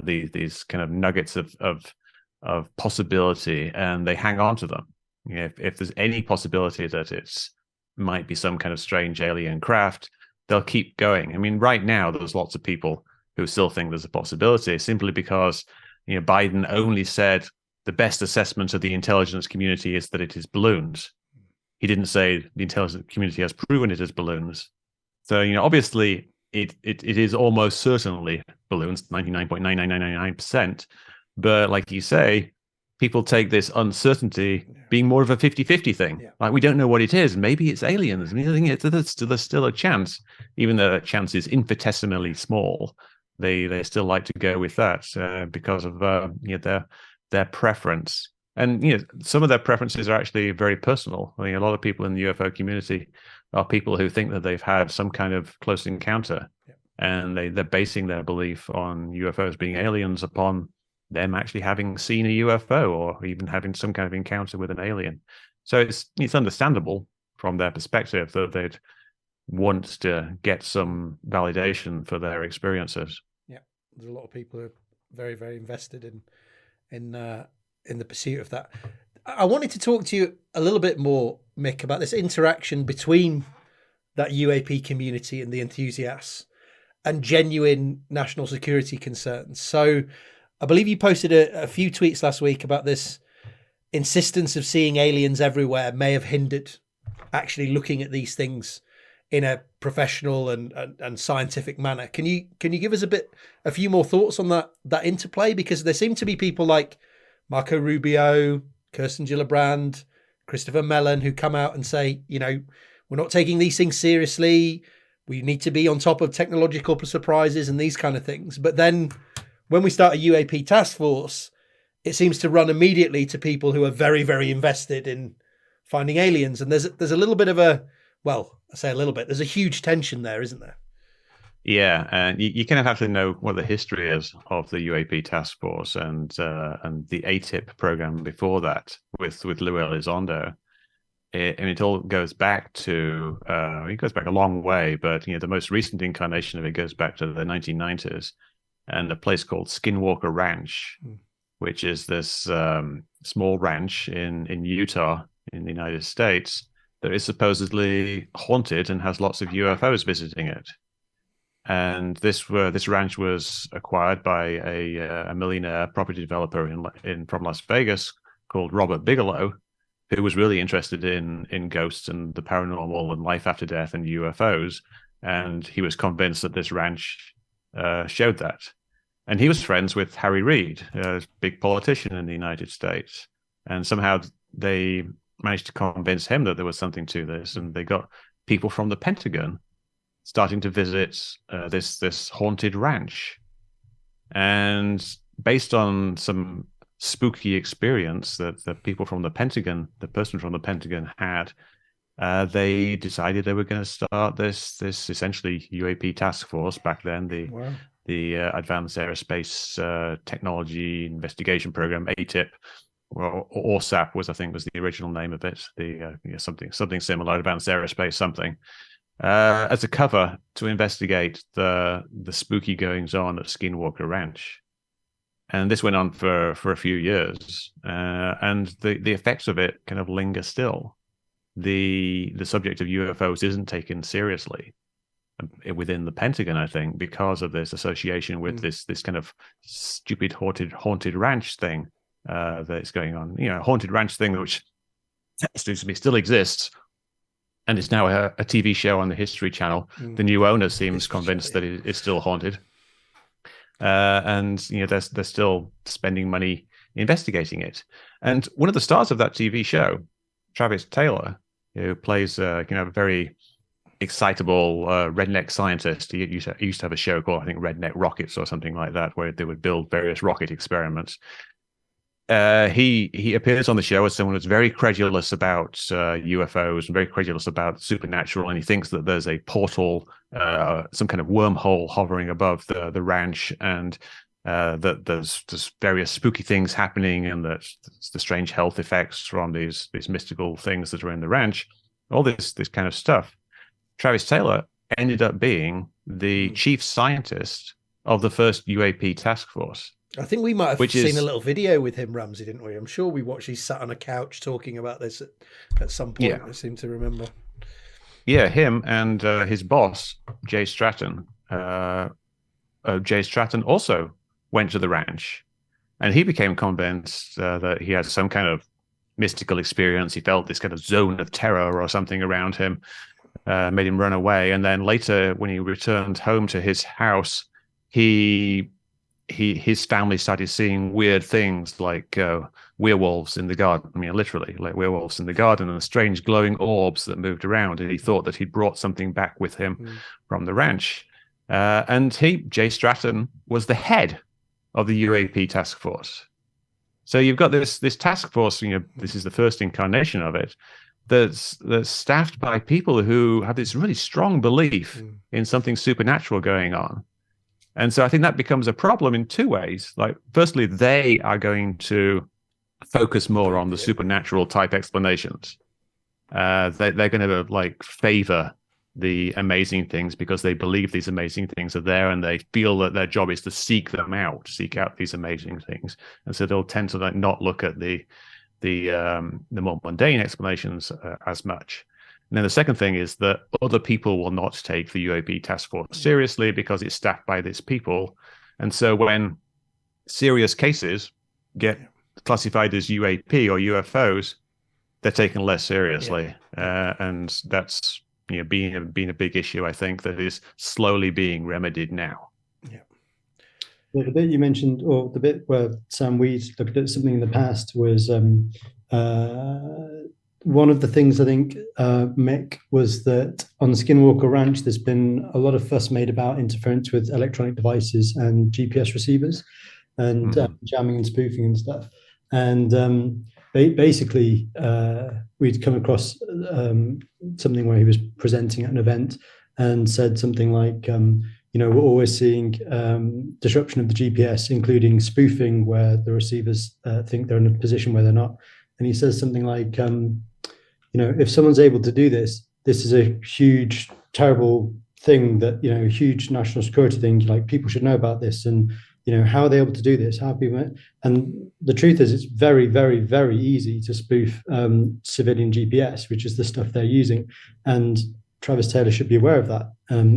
these kind of nuggets of possibility, and they hang on to them. If there's any possibility that it might be some kind of strange alien craft, they'll keep going. I mean, right now, there's lots of people who still think there's a possibility simply because Biden only said the best assessment of the intelligence community is that it is balloons. He didn't say the intelligence community has proven it as balloons. So, obviously, it is almost certainly balloons, 99.99999%. But like you say, people take this uncertainty being more of a 50-50 thing. Yeah. Like, we don't know what it is. Maybe it's aliens. I mean, I think there's still a chance, even though that chance is infinitesimally small. They still like to go with that because of their preference. And some of their preferences are actually very personal. I mean, a lot of people in the UFO community are people who think that they've had some kind of close encounter, and they're basing their belief on UFOs being aliens upon them actually having seen a UFO or even having some kind of encounter with an alien. So it's understandable from their perspective that want to get some validation for their experiences. Yeah, there's a lot of people who are very, very invested in the pursuit of that. I wanted to talk to you a little bit more, Mick, about this interaction between that UAP community and the enthusiasts and genuine national security concerns. So I believe you posted a few tweets last week about this insistence of seeing aliens everywhere may have hindered actually looking at these things in a professional and scientific manner. Can you give us a few more thoughts on that interplay? Because there seem to be people like Marco Rubio, Kirsten Gillibrand, Christopher Mellon, who come out and say, we're not taking these things seriously. We need to be on top of technological surprises and these kind of things. But then when we start a UAP task force, it seems to run immediately to people who are very, very invested in finding aliens. And there's a little bit of I say a little bit, there's a huge tension there, isn't there? Yeah, and you kind of have to know what the history is of the UAP task force and the ATIP program before that with Louis Elizondo. And it all goes back to a long way, but the most recent incarnation of it goes back to the 1990s and a place called Skinwalker Ranch, which is this small ranch in Utah in the United States that is supposedly haunted and has lots of UFOs visiting it. And this ranch was acquired by a millionaire property developer from Las Vegas called Robert Bigelow, who was really interested in ghosts and the paranormal and life after death and UFOs. And he was convinced that this ranch showed that. And he was friends with Harry Reid, a big politician in the United States. And somehow they managed to convince him that there was something to this. And they got people from the Pentagon starting to visit this haunted ranch. And based on some spooky experience that the people from the Pentagon, the person from the Pentagon had, they decided they were going to start this essentially UAP task force back then, the Advanced Aerospace Technology Investigation Program, ATIP, or ORSAP was the original name of it, something similar, Advanced Aerospace something, as a cover to investigate the spooky goings on at Skinwalker Ranch. And this went on for a few years, and the effects of it kind of linger still. The subject of UFOs isn't taken seriously within the Pentagon, I think, because of this association with this kind of stupid haunted ranch thing that's going on. Haunted ranch thing, which still exists, and it's now a TV show on the History Channel. The new owner seems convinced that it's still haunted. And they're still spending money investigating it. And one of the stars of that TV show, Travis Taylor, who plays a very excitable redneck scientist. He used to have a show called, I think, Redneck Rockets or something like that, where they would build various rocket experiments. He appears on the show as someone who's very credulous about UFOs and very credulous about supernatural, and he thinks that there's a portal, some kind of wormhole hovering above the ranch, and that there's various spooky things happening, and that the strange health effects from these mystical things that are in the ranch, all this kind of stuff. Travis Taylor ended up being the chief scientist of the first UAP task force. I think we might have seen a little video with him, Ramsey, didn't we? I'm sure we watched. He sat on a couch talking about this at some point. Yeah. I seem to remember. Yeah, him and his boss, Jay Stratton. Jay Stratton also went to the ranch, and he became convinced that he had some kind of mystical experience. He felt this kind of zone of terror or something around him, made him run away. And then later, when he returned home to his house, his family started seeing weird things like werewolves in the garden. I mean, literally, like werewolves in the garden, and strange glowing orbs that moved around. And he thought that he'd brought something back with him from the ranch. And Jay Stratton, was the head of the UAP task force. So you've got this task force. This is the first incarnation of it. That's staffed by people who have this really strong belief in something supernatural going on. And so I think that becomes a problem in two ways. Like, firstly, they are going to focus more on the supernatural type explanations. They're going to favor the amazing things because they believe these amazing things are there, and they feel that their job is to seek them out, seek out these amazing things. And so they'll tend to like not look at the more mundane explanations as much. And then the second thing is that other people will not take the UAP task force seriously because it's staffed by these people. And so when serious cases get classified as UAP or UFOs, they're taken less seriously. And that's being a big issue, I think, that is slowly being remedied now. Yeah. Well, the bit you mentioned, or the bit where Sam Weed looked at something in the past, was one of the things I think, Mick, was that on Skinwalker Ranch, there's been a lot of fuss made about interference with electronic devices and GPS receivers and jamming and spoofing and stuff. And basically, we'd come across something where he was presenting at an event and said something like, we're always seeing disruption of the GPS, including spoofing, where the receivers think they're in a position where they're not. And he says something like, if someone's able to do this, this is a huge, terrible thing that, a huge national security thing, like people should know about this. And, how are they able to do this? How are people? And the truth is, it's very, very, very easy to spoof civilian GPS, which is the stuff they're using. And Travis Taylor should be aware of that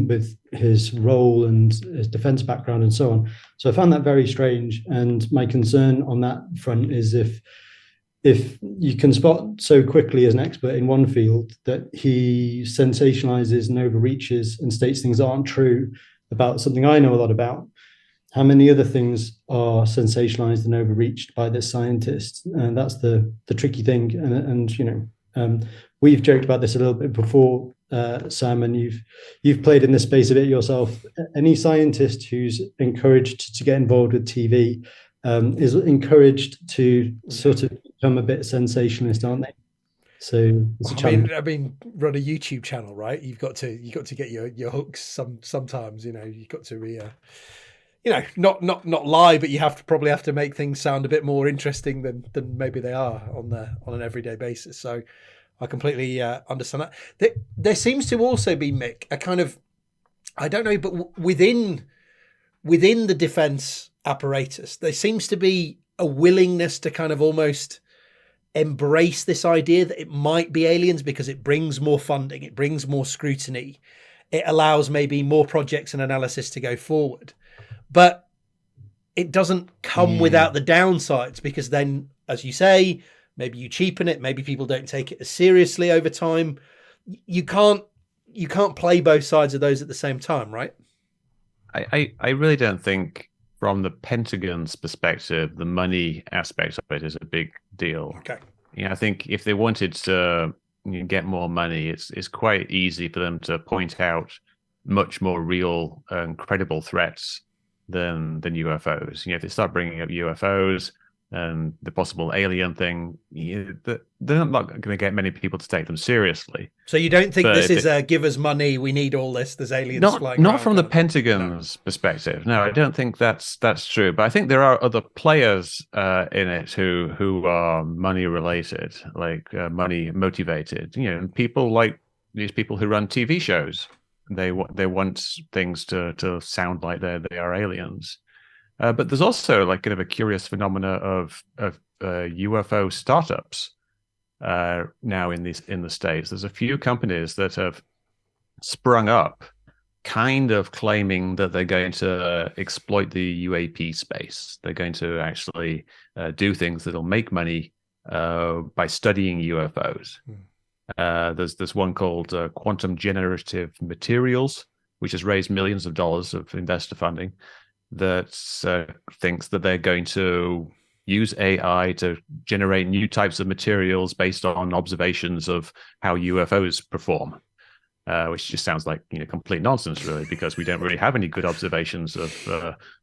with his role and his defense background and so on. So I found that very strange. And my concern on that front is if you can spot so quickly as an expert in one field that he sensationalizes and overreaches and states things that aren't true about something I know a lot about, how many other things are sensationalized and overreached by this scientist? And that's the tricky thing. And we've joked about this a little bit before, Sam, and you've played in this space a bit yourself. Any scientist who's encouraged to get involved with TV is encouraged to sort of become a bit sensationalist, aren't they? So it's a challenge. I mean, run a YouTube channel, right? You've got to get your hooks. Sometimes, you've got to be not lie, but you probably have to make things sound a bit more interesting than maybe they are on an everyday basis. So I completely understand that. There seems to also be, Mick, a kind of, I don't know, but within the defense apparatus, there seems to be a willingness to kind of almost embrace this idea that it might be aliens because it brings more funding, it brings more scrutiny, it allows maybe more projects and analysis to go forward. But it doesn't come without the downsides, because then, as you say, maybe you cheapen it, maybe people don't take it as seriously over time. You can't play both sides of those at the same time, right? I really don't think, from the Pentagon's perspective, the money aspect of it is a big deal. Okay. I think if they wanted to get more money, it's quite easy for them to point out much more real and credible threats than UFOs. If they start bringing up UFOs and the possible alien thing, they're not going to get many people to take them seriously. So you don't think this is give us money, we need all this, there's aliens flying not around, from the Pentagon's perspective. No, I don't think that's true. But I think there are other players in it who are money related, like money motivated. People like these people who run TV shows. They want things to sound like they are aliens. But there's also like kind of a curious phenomena of UFO startups now in the States. There's a few companies that have sprung up, kind of claiming that they're going to exploit the UAP space. They're going to actually do things that'll make money by studying UFOs. There's one called Quantum Generative Materials, which has raised millions of dollars of investor funding, that thinks that they're going to use AI to generate new types of materials based on observations of how UFOs perform, which just sounds like complete nonsense, really, because we don't really have any good observations of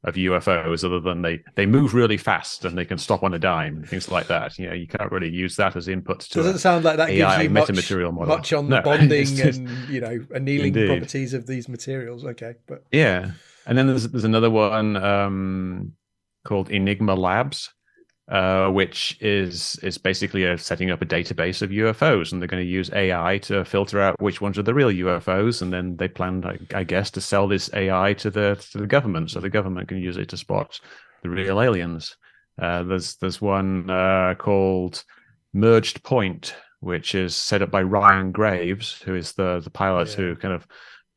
UFOs other than they move really fast and they can stop on a dime, things like that. You can't really use that as input to doesn't sound like that AI gives you metamaterial model. Much on the bonding and annealing properties of these materials. Okay, but yeah. And then there's another one called Enigma Labs, which is basically setting up a database of UFOs, and they're going to use AI to filter out which ones are the real UFOs, and then they plan, I guess, to sell this AI to the government, so the government can use it to spot the real aliens. There's one called Merged Point, which is set up by Ryan Graves, who is the pilot who kind of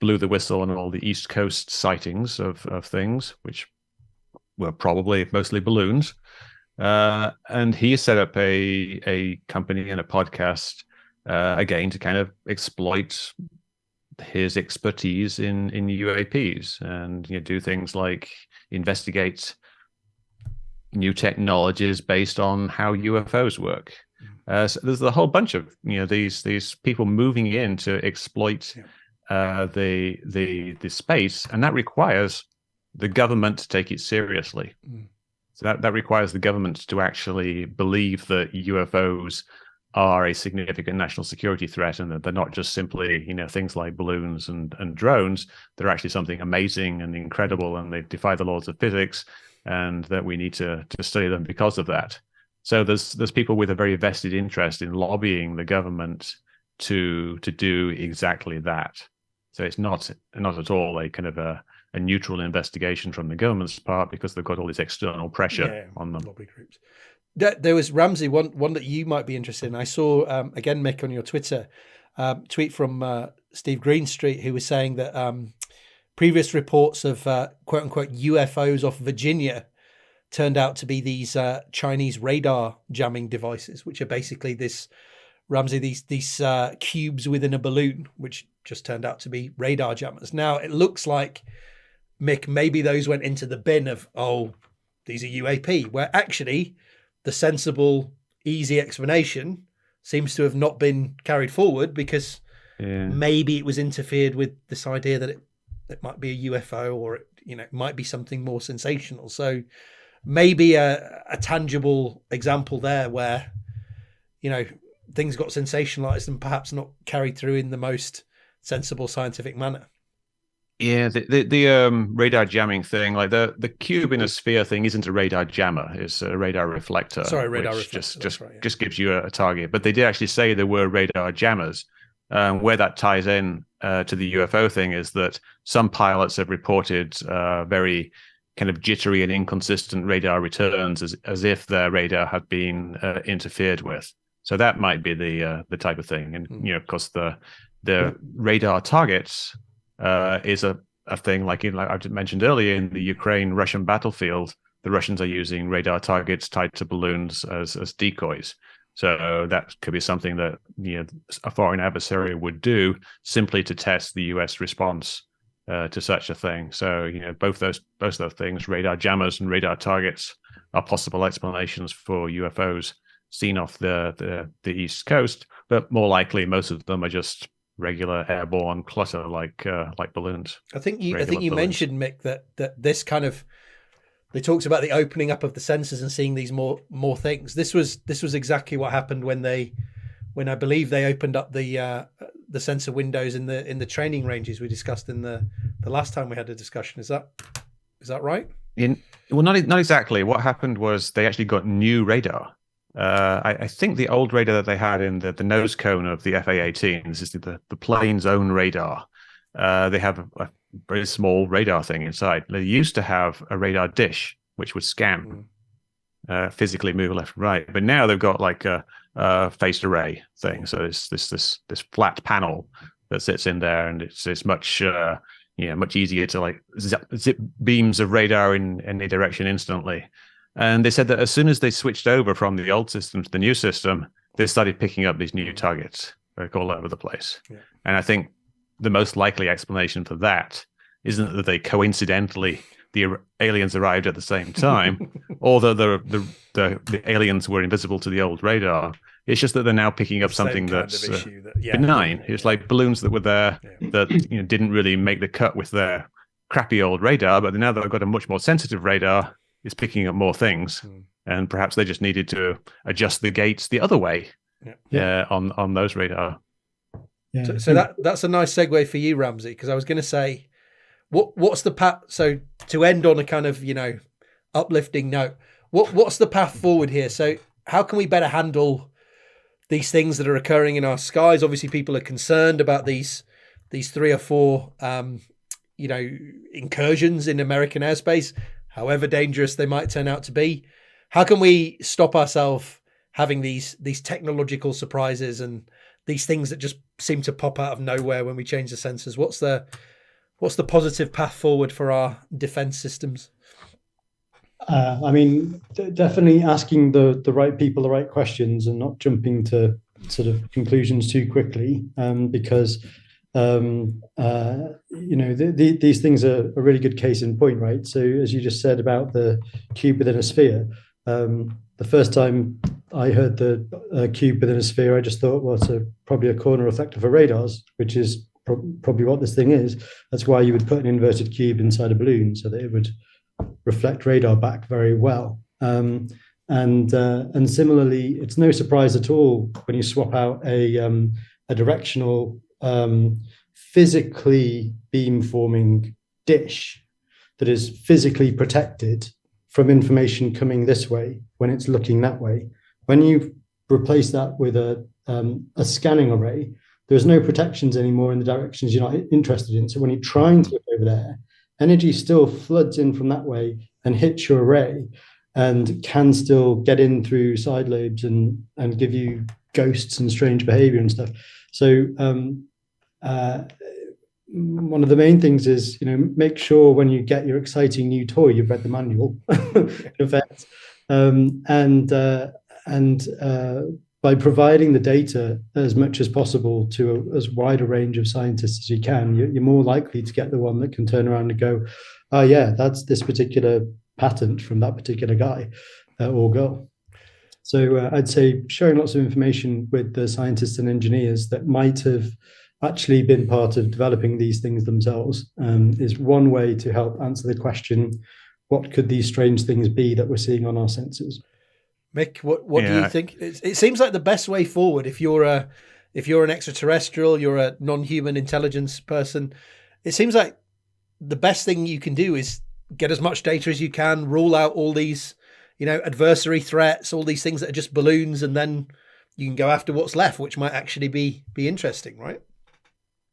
blew the whistle on all the East Coast sightings of things, which were probably mostly balloons. And he set up a company and a podcast again to kind of exploit his expertise in UAPs, and do things like investigate new technologies based on how UFOs work. So there's a whole bunch of these people moving in to exploit the space, and that requires the government to take it seriously. So that requires the government to actually believe that UFOs are a significant national security threat, and that they're not just simply things like balloons and drones. They're actually something amazing and incredible, and they defy the laws of physics, and that we need to study them because of that. So there's people with a very vested interest in lobbying the government to do exactly that. So it's not at all a kind of a neutral investigation from the government's part, because they've got all this external pressure on them. Lobby groups. There was, Ramsey, one that you might be interested in. I saw, again, Mick, on your Twitter, tweet from Steve Greenstreet, who was saying that previous reports of quote unquote UFOs off Virginia turned out to be these Chinese radar jamming devices, which are basically this, Ramsey, these cubes within a balloon, which just turned out to be radar jammers. Now, it looks like, Mick, maybe those went into the bin of, these are UAP, where actually the sensible, easy explanation seems to have not been carried forward, because maybe it was interfered with this idea that it might be a UFO, or it might be something more sensational. So maybe a tangible example there where, things got sensationalized and perhaps not carried through in the most sensible scientific manner. Yeah, the radar jamming thing, like the cube in a sphere thing, isn't a radar jammer; it's a radar reflector. Sorry, radar reflector. Just gives you a target. But they did actually say there were radar jammers. Where that ties in to the UFO thing is that some pilots have reported very kind of jittery and inconsistent radar returns, as if their radar had been interfered with. So that might be the type of thing. And of course, the radar targets is a thing like I mentioned earlier in the Ukraine-Russian battlefield. The Russians are using radar targets tied to balloons as decoys. So that could be something that a foreign adversary would do simply to test the US response to such a thing. So both those things, radar jammers and radar targets, are possible explanations for UFOs seen off the East Coast. But more likely, most of them are just regular airborne clutter like balloons. I think you mentioned, Mick, that this kind of, they talked about the opening up of the sensors and seeing these more things. This was exactly what happened when I believe they opened up the sensor windows in the training ranges we discussed in the last time we had a discussion. Is that right? Well, not exactly. What happened was they actually got new radar. I think the old radar that they had in the nose cone of the FA-18, this is the plane's own radar. They have a very small radar thing inside. They used to have a radar dish which would scan, physically move left and right. But now they've got like a phased array thing. So it's this flat panel that sits in there, and it's much much easier to like zip beams of radar in any direction instantly. And they said that as soon as they switched over from the old system to the new system, they started picking up these new targets like all over the place. Yeah. And I think the most likely explanation for that isn't that they coincidentally, the aliens arrived at the same time, or that the aliens were invisible to the old radar. It's just that they're now picking up something that's benign. It's like balloons that were there that didn't really make the cut with their crappy old radar, but now they've got a much more sensitive radar. It's picking up more things, and perhaps they just needed to adjust the gates the other way on those radar. Yeah. So that's a nice segue for you, Ramsey, because I was going to say, what's the so to end on a kind of uplifting note, what's the path forward here? So how can we better handle these things that are occurring in our skies? Obviously, people are concerned about these 3 or 4, incursions in American airspace, however dangerous they might turn out to be. How can we stop ourselves having these technological surprises and these things that just seem to pop out of nowhere when we change the sensors? What's the positive path forward for our defense systems? Definitely asking the right people the right questions and not jumping to sort of conclusions too quickly, because these things are a really good case in point, right? So as you just said about the cube within a sphere, the first time I heard the cube within a sphere, I just thought, well, it's probably a corner reflector for radars, which is probably what this thing is. That's why you would put an inverted cube inside a balloon so that it would reflect radar back very well. And similarly, it's no surprise at all when you swap out a directional physically beamforming dish that is physically protected from information coming this way when it's looking that way. When you replace that with a scanning array, there's no protections anymore in the directions you're not interested in. So when you're trying to look over there, energy still floods in from that way and hits your array and can still get in through side lobes and give you ghosts and strange behavior and stuff. So one of the main things is, make sure when you get your exciting new toy, you've read the manual, in effect. By providing the data as much as possible to as wide a range of scientists as you can, you're more likely to get the one that can turn around and go, oh yeah, that's this particular patent from that particular guy or girl. So I'd say sharing lots of information with the scientists and engineers that might have actually been part of developing these things themselves is one way to help answer the question, what could these strange things be that we're seeing on our sensors? Mick, what do you think? It seems like the best way forward, if you're an extraterrestrial, you're a non-human intelligence person, it seems like the best thing you can do is get as much data as you can, rule out all these, adversary threats, all these things that are just balloons, and then you can go after what's left, which might actually be interesting, right?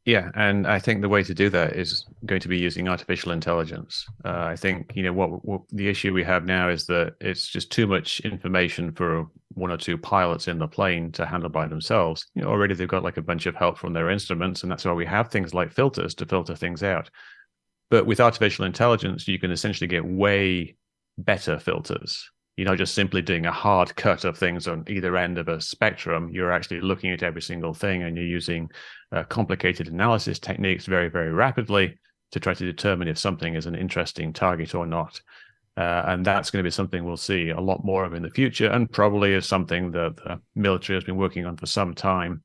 Yeah, and I think the way to do that is going to be using artificial intelligence. I think, what the issue we have now is that it's just too much information for 1 or 2 pilots in the plane to handle by themselves. Already they've got like a bunch of help from their instruments, and that's why we have things like filters to filter things out. But with artificial intelligence, you can essentially get way better filters. You're not just simply doing a hard cut of things on either end of a spectrum. You're actually looking at every single thing, and you're using complicated analysis techniques very, very rapidly to try to determine if something is an interesting target or not. And that's going to be something we'll see a lot more of in the future, and probably is something that the military has been working on for some time,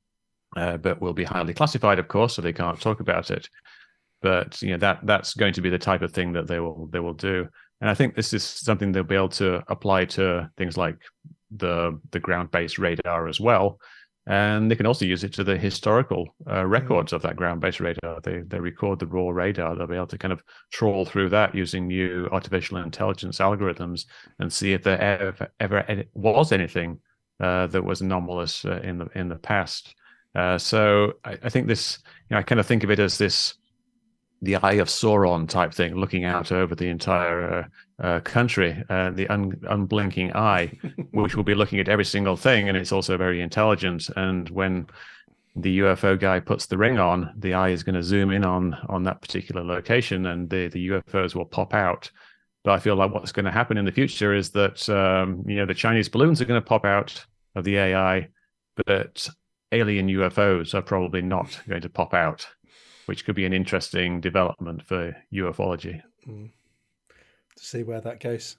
but will be highly classified, of course, so they can't talk about it. But that's going to be the type of thing that they will do. And I think this is something they'll be able to apply to things like the ground-based radar as well. And they can also use it to the historical records of that ground-based radar. They record the raw radar. They'll be able to kind of trawl through that using new artificial intelligence algorithms and see if there ever was anything that was anomalous in the past. So I think this, I kind of think of it as the Eye of Sauron type thing, looking out over the entire country, the unblinking eye, which will be looking at every single thing, and it's also very intelligent. And when the UFO guy puts the ring on, the eye is going to zoom in on that particular location, and the UFOs will pop out. But I feel like what's going to happen in the future is that the Chinese balloons are going to pop out of the AI, but alien UFOs are probably not going to pop out, which could be an interesting development for ufology. To see where that goes.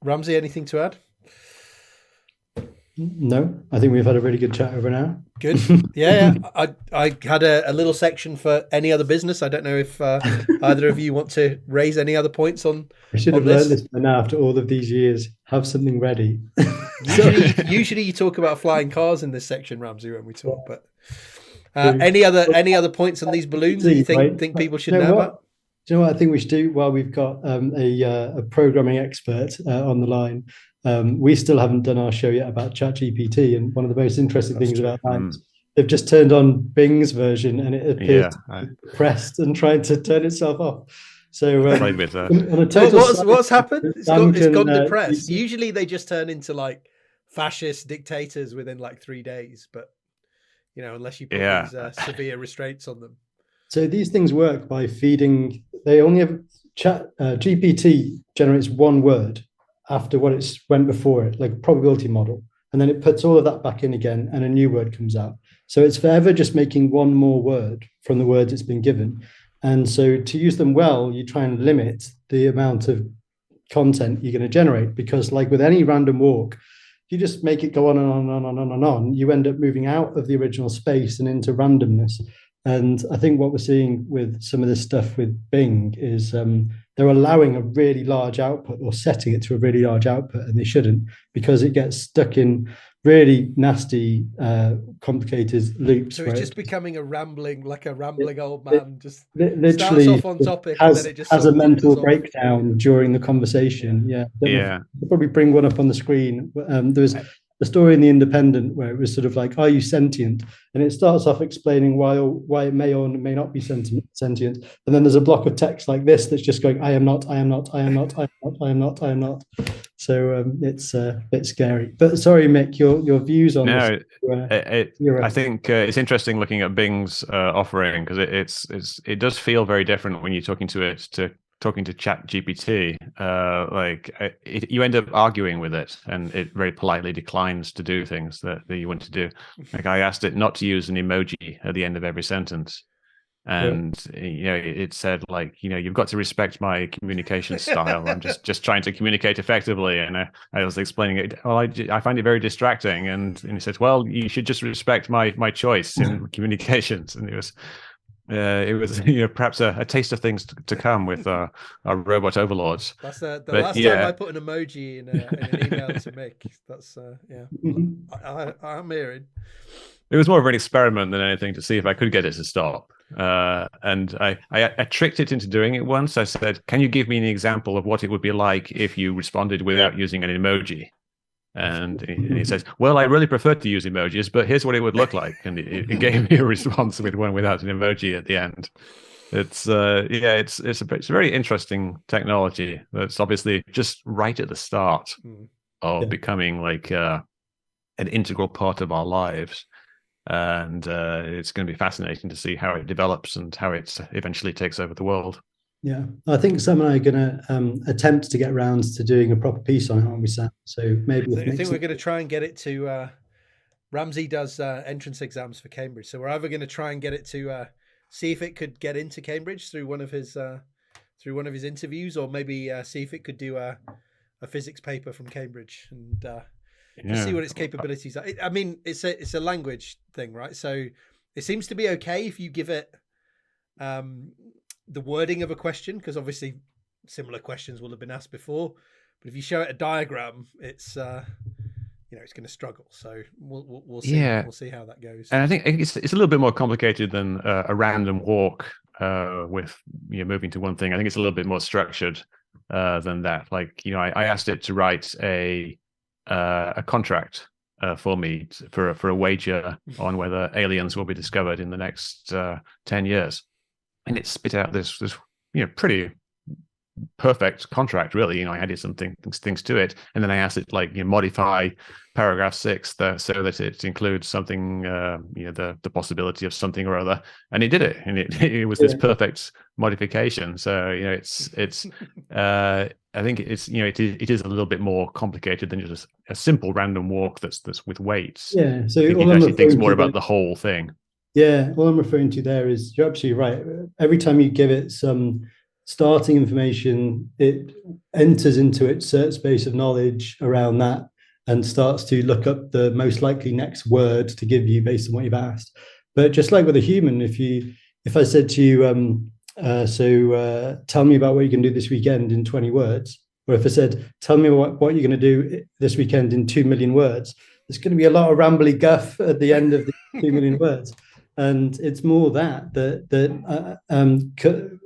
Ramsey, anything to add? No, I think we've had a really good chat over now. Good. Yeah. I had a little section for any other business. I don't know if either of you want to raise any other points on. I should have learned this by now after all of these years. Have something ready. Usually you talk about flying cars in this section, Ramsey, when we talk, but any other points on these balloons that you think people should know about? Do you know what I think we should do while we've got a programming expert on the line? We still haven't done our show yet about ChatGPT, and one of the most interesting things about that is they've just turned on Bing's version, and it appears to be depressed and trying to turn itself off. So what's happened? It's gone depressed. Usually they just turn into like fascist dictators within like 3 days, but unless you put these severe restraints on them. So these things work by feeding. They only have GPT generates one word after what it's went before it, like a probability model, and then it puts all of that back in again, and a new word comes out. So it's forever just making one more word from the words it's been given. And so to use them well, you try and limit the amount of content you're going to generate, because like with any random walk, you just make it go on and on and on and on and on. You end up moving out of the original space and into randomness. And I think what we're seeing with some of this stuff with Bing is they're allowing a really large output, or setting it to a really large output, and they shouldn't, because it gets stuck in really nasty, complicated loops. So it's just becoming a rambling old man. Just literally starts off on topic, and then it just has a mental breakdown during the conversation. They'll probably bring one up on the screen. There was a story in The Independent where it was sort of like, are you sentient? And it starts off explaining why it may or may not be sentient. And then there's a block of text like this that's just going, I am not, I am not, I am not, I am not, I am not, I am not. So it's a bit scary. But sorry, Mick, your views on this. I think it's interesting looking at Bing's offering, because it does feel very different when you're talking to ChatGPT. You end up arguing with it, and it very politely declines to do things that you want to do. Like, I asked it not to use an emoji at the end of every sentence, and it said, like, you've got to respect my communication style. I'm just trying to communicate effectively. And I was explaining it. Well, I find it very distracting, and he said, well, you should just respect my choice in communications. And it was perhaps a taste of things to come with our robot overlords. That's the last time I put an emoji in an email to Mick. That's I'm hearing. It was more of an experiment than anything, to see if I could get it to stop. And I tricked it into doing it once. I said, can you give me an example of what it would be like if you responded without using an emoji? And he says, well, I really prefer to use emojis, but here's what it would look like. And it gave me a response with one without an emoji at the end. It's a very interesting technology that's obviously just right at the start of becoming like an integral part of our lives. And it's going to be fascinating to see how it develops and how it eventually takes over the world. Yeah, I think Sam and I are going to attempt to get around to doing a proper piece on it, aren't we, Sam? So maybe I think we're going to try and get it to. Ramsey does entrance exams for Cambridge, so we're either going to try and get it to see if it could get into Cambridge through one of his interviews, or maybe see if it could do a physics paper from Cambridge and see what its capabilities are. I mean, it's a language thing, right? So it seems to be okay if you give it the wording of a question, because obviously similar questions will have been asked before. But if you show it a diagram, it's it's going to struggle. So we'll see. Yeah. We'll see how that goes. And I think it's a little bit more complicated than a random walk with moving to one thing. I think it's a little bit more structured than that. Like, I asked it to write a contract for me for a wager on whether aliens will be discovered in the next 10 years. And it spit out this pretty perfect contract, really. I added some things to it, and then I asked it, like, modify paragraph 6 so that it includes something, the possibility of something or other, and it did it, and it was this perfect modification. So it's I think it's it is a little bit more complicated than just a simple random walk that's with weights. Yeah, so it actually thinks more about the whole thing. Yeah, all I'm referring to there is, you're absolutely right. Every time you give it some starting information, it enters into its search space of knowledge around that and starts to look up the most likely next word to give you based on what you've asked. But just like with a human, if I said to you, tell me about what you can do this weekend in 20 words, or if I said, tell me what you're going to do this weekend in 2 million words, there's going to be a lot of rambly guff at the end of the 2 million words. And it's more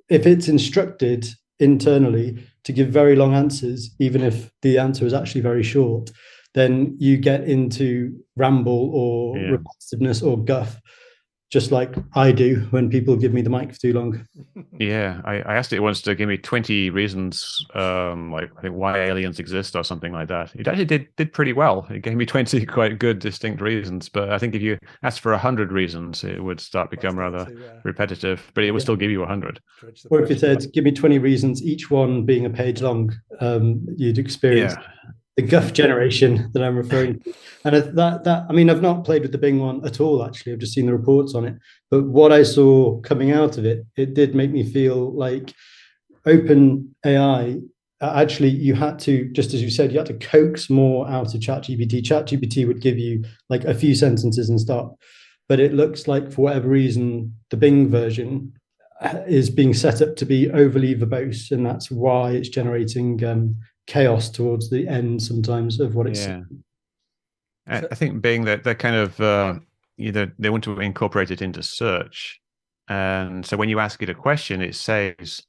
if it's instructed internally to give very long answers, even if the answer is actually very short, then you get into ramble or repetitiveness or guff, just like I do when people give me the mic for too long. Yeah, I asked it once to give me 20 reasons, like I think why aliens exist or something like that. It actually did pretty well. It gave me 20 quite good, distinct reasons. But I think if you asked for 100 reasons, it would become rather repetitive. But it would still give you 100. Or if you said, give me 20 reasons, each one being a page long, you'd experience the guff generation that I'm referring to. And I mean, I've not played with the Bing one at all, actually. I've just seen the reports on it. But what I saw coming out of it, it did make me feel like open AI, actually, you had to, just as you said, you had to coax more out of ChatGPT. ChatGPT would give you like a few sentences and stop. But it looks like, for whatever reason, the Bing version is being set up to be overly verbose. And that's why it's generating chaos towards the end sometimes of what it's saying. I think being that they're kind of they want to incorporate it into search, and so when you ask it a question, it says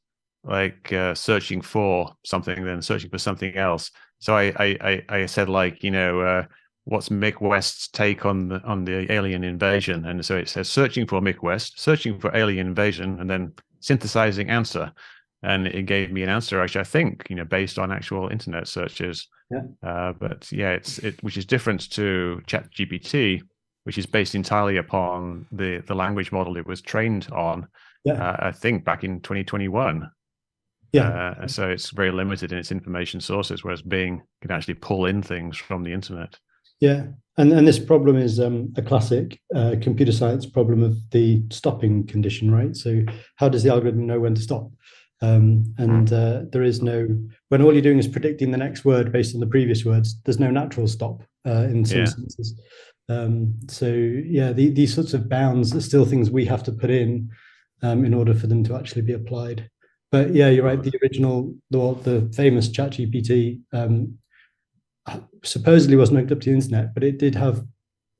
like searching for something, then searching for something else. So I said, like, what's Mick West's take on the alien invasion, and so it says searching for Mick West, searching for alien invasion, and then synthesizing answer. And it gave me an answer, actually, I think, based on actual internet searches. But yeah, which is different to ChatGPT, which is based entirely upon the language model it was trained on. I think back in 2021. So it's very limited in its information sources, whereas Bing can actually pull in things from the internet. Yeah, and this problem is a classic computer science problem of the stopping condition, right? So how does the algorithm know when to stop? There is no, when all you're doing is predicting the next word based on the previous words, there's no natural stop in some senses. These sorts of bounds are still things we have to put in order for them to actually be applied. But yeah, you're right. The original, the famous ChatGPT supposedly wasn't hooked up to the internet, but it did have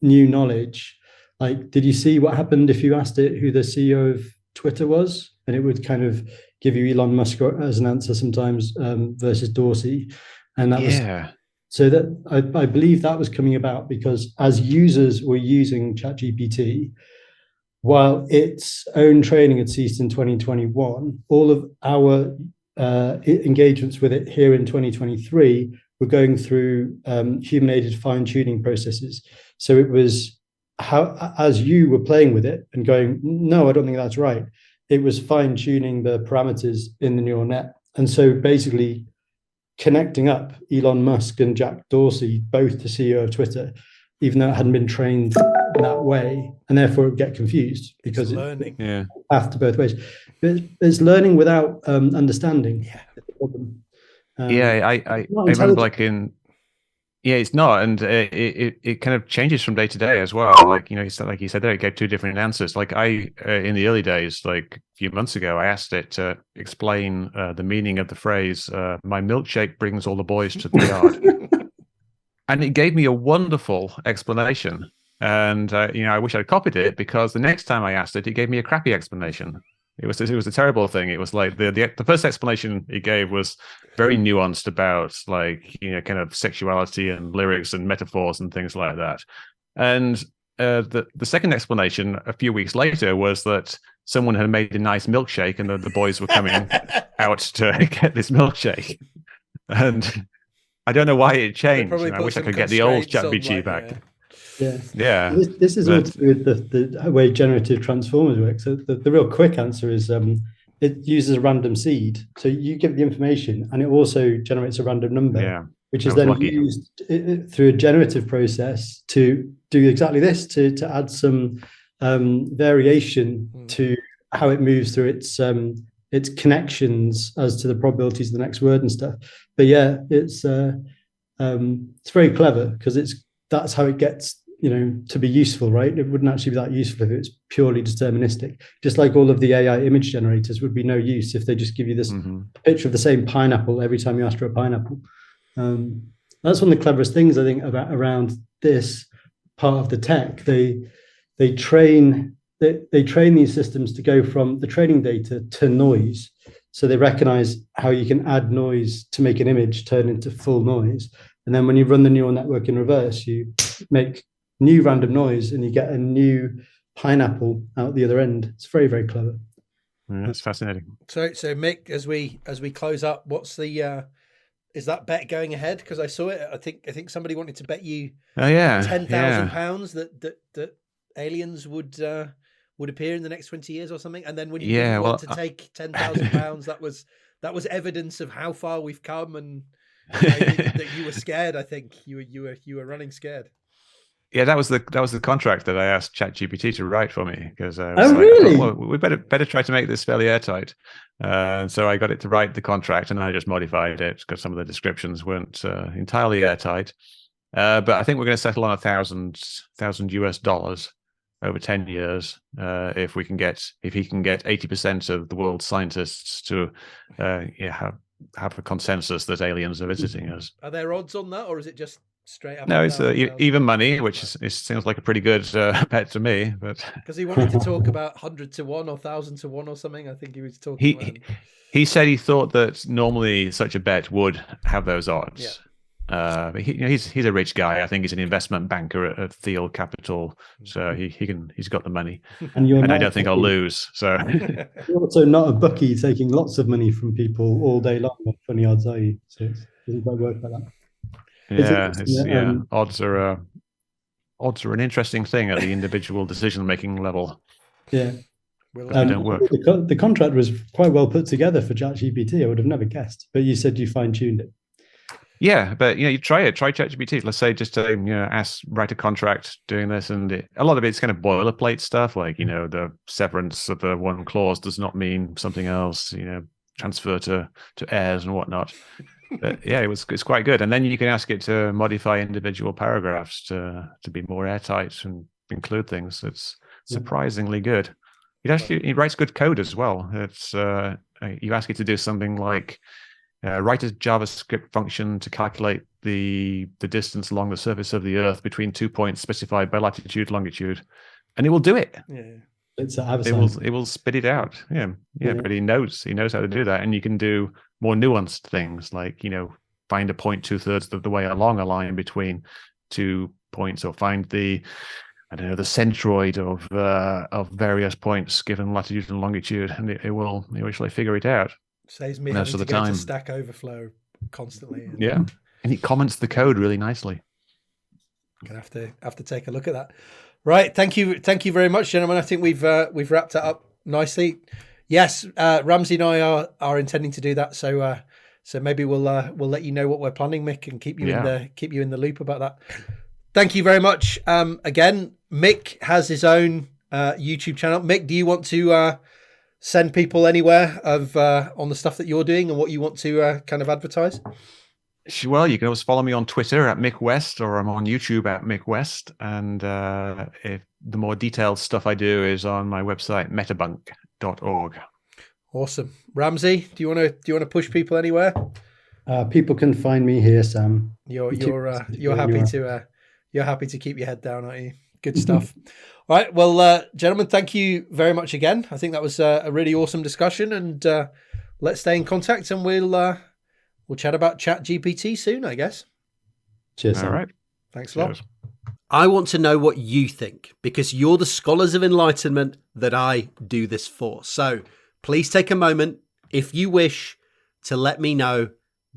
new knowledge. Like, did you see what happened if you asked it who the CEO of Twitter was? And it would kind of give you Elon Musk as an answer sometimes versus Dorsey. And that was so that I believe that was coming about because as users were using ChatGPT, while its own training had ceased in 2021, all of our engagements with it here in 2023 were going through human-aided fine-tuning processes. So it was how, as you were playing with it and going, no, I don't think that's right, it was fine-tuning the parameters in the neural net. And so basically connecting up Elon Musk and Jack Dorsey, both the CEO of Twitter, even though it hadn't been trained that way, and therefore it would get confused because it's learning after both ways. But it's learning without understanding. I remember it's not, and it kind of changes from day to day as well. Like, like you said there, it gave two different answers. Like in the early days, like a few months ago, I asked it to explain the meaning of the phrase, my milkshake brings all the boys to the yard. And it gave me a wonderful explanation. And, I wish I'd copied it because the next time I asked it, it gave me a crappy explanation. It was a terrible thing. It was like the first explanation it gave was very nuanced about kind of sexuality and lyrics and metaphors and things like that. And the second explanation a few weeks later was that someone had made a nice milkshake and the boys were coming out to get this milkshake. And I don't know why it changed. I wish I could get the old ChatGPT back. Yeah. This is all to do with the way generative transformers work. So the real quick answer is it uses a random seed. So you give the information and it also generates a random number, which is then used through a generative process to do exactly this, to add some variation to how it moves through its connections as to the probabilities of the next word and stuff. But yeah, it's very clever because that's how it gets to be useful, right? It wouldn't actually be that useful if it's purely deterministic. Just like all of the AI image generators would be no use if they just give you this picture of the same pineapple every time you ask for a pineapple. That's one of the cleverest things I think around this part of the tech. They train they train these systems to go from the training data to noise. So they recognize how you can add noise to make an image turn into full noise. And then when you run the neural network in reverse, you make new random noise and you get a new pineapple out the other end. It's very, very clever. Yeah, that's fascinating. So Mick, as we close up, what's the is that bet going ahead? Because I saw it. I think somebody wanted to bet you £10,000 that aliens would appear in the next 20 years or something. And then when you didn't want to take £10,000, that was evidence of how far we've come, and that you were scared. I think you were running scared. Yeah, that was the contract that I asked ChatGPT to write for me, because really? well, we better try to make this fairly airtight. So I got it to write the contract, and I just modified it because some of the descriptions weren't entirely airtight. But I think we're going to settle on $1,000 over 10 years if he can get 80% of the world's scientists to have a consensus that aliens are visiting us. Are there odds on that, or is it just straight up? No, it's even money, which seems like a pretty good bet to me. But because he wanted to talk about 100 to 1 or 1,000 to 1 or something, I think he was talking. He said he thought that normally such a bet would have those odds. Yeah. But he's a rich guy. I think he's an investment banker at Thiel Capital, so he's got the money, and I don't think I'll lose. So you're also not a bookie taking lots of money from people all day long on funny odds, are you? So it doesn't quite work like that. Yeah, odds are an interesting thing at the individual decision making level. Yeah. They don't work. The contract was quite well put together for ChatGPT. I would have never guessed, but you said you fine tuned it. Yeah, but you try ChatGPT. Let's say just write a contract doing this, and a lot of it's kind of boilerplate stuff, like the severance of the one clause does not mean something else. Transfer to heirs and whatnot. But yeah, it's quite good. And then you can ask it to modify individual paragraphs to be more airtight and include things. It's surprisingly good. It writes good code as well. It's you ask it to do something like write a JavaScript function to calculate the distance along the surface of the Earth between 2 points specified by latitude, longitude, and it will do it. Yeah, it will spit it out. Yeah. But he knows how to do that, and you can do more nuanced things like find a point 2/3 of the way along a line between 2 points, or find the centroid of various points given latitude and longitude, and it will actually figure it out. Saves me having to go to Stack Overflow constantly. Yeah, and he comments the code really nicely. Gonna have to take a look at that. Right, thank you very much, gentlemen. I think we've wrapped it up nicely. Yes, Ramsey and I are intending to do that. So maybe we'll let you know what we're planning, Mick, and keep you in the loop about that. Thank you very much. Again, Mick has his own YouTube channel. Mick, do you want to send people anywhere on the stuff that you're doing and what you want to kind of advertise? Well, you can always follow me on Twitter at Mick West, or I'm on YouTube at Mick West. And if the more detailed stuff I do is on my website, metabunk.org. Awesome. Ramsey, do you want to push people anywhere? People can find me here, Sam. You're happy to keep your head down, aren't you? Good stuff. All right. Well, gentlemen, thank you very much again. I think that was a really awesome discussion, and let's stay in contact, and we'll chat about ChatGPT soon, I guess. Cheers, Sam. All right. Thanks a lot. I want to know what you think, because you're the scholars of enlightenment that I do this for. So please take a moment, if you wish, to let me know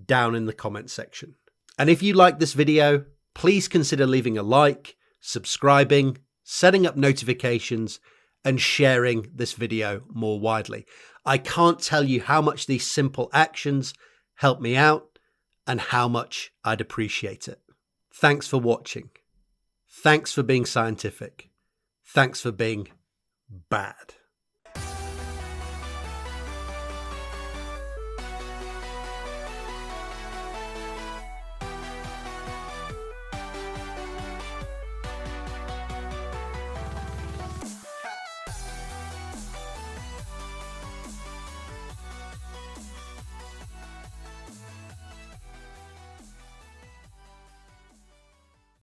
down in the comment section. And if you like this video, please consider leaving a like, subscribing, setting up notifications, and sharing this video more widely. I can't tell you how much these simple actions help me out and how much I'd appreciate it. Thanks for watching. Thanks for being scientific. Thanks for being bad.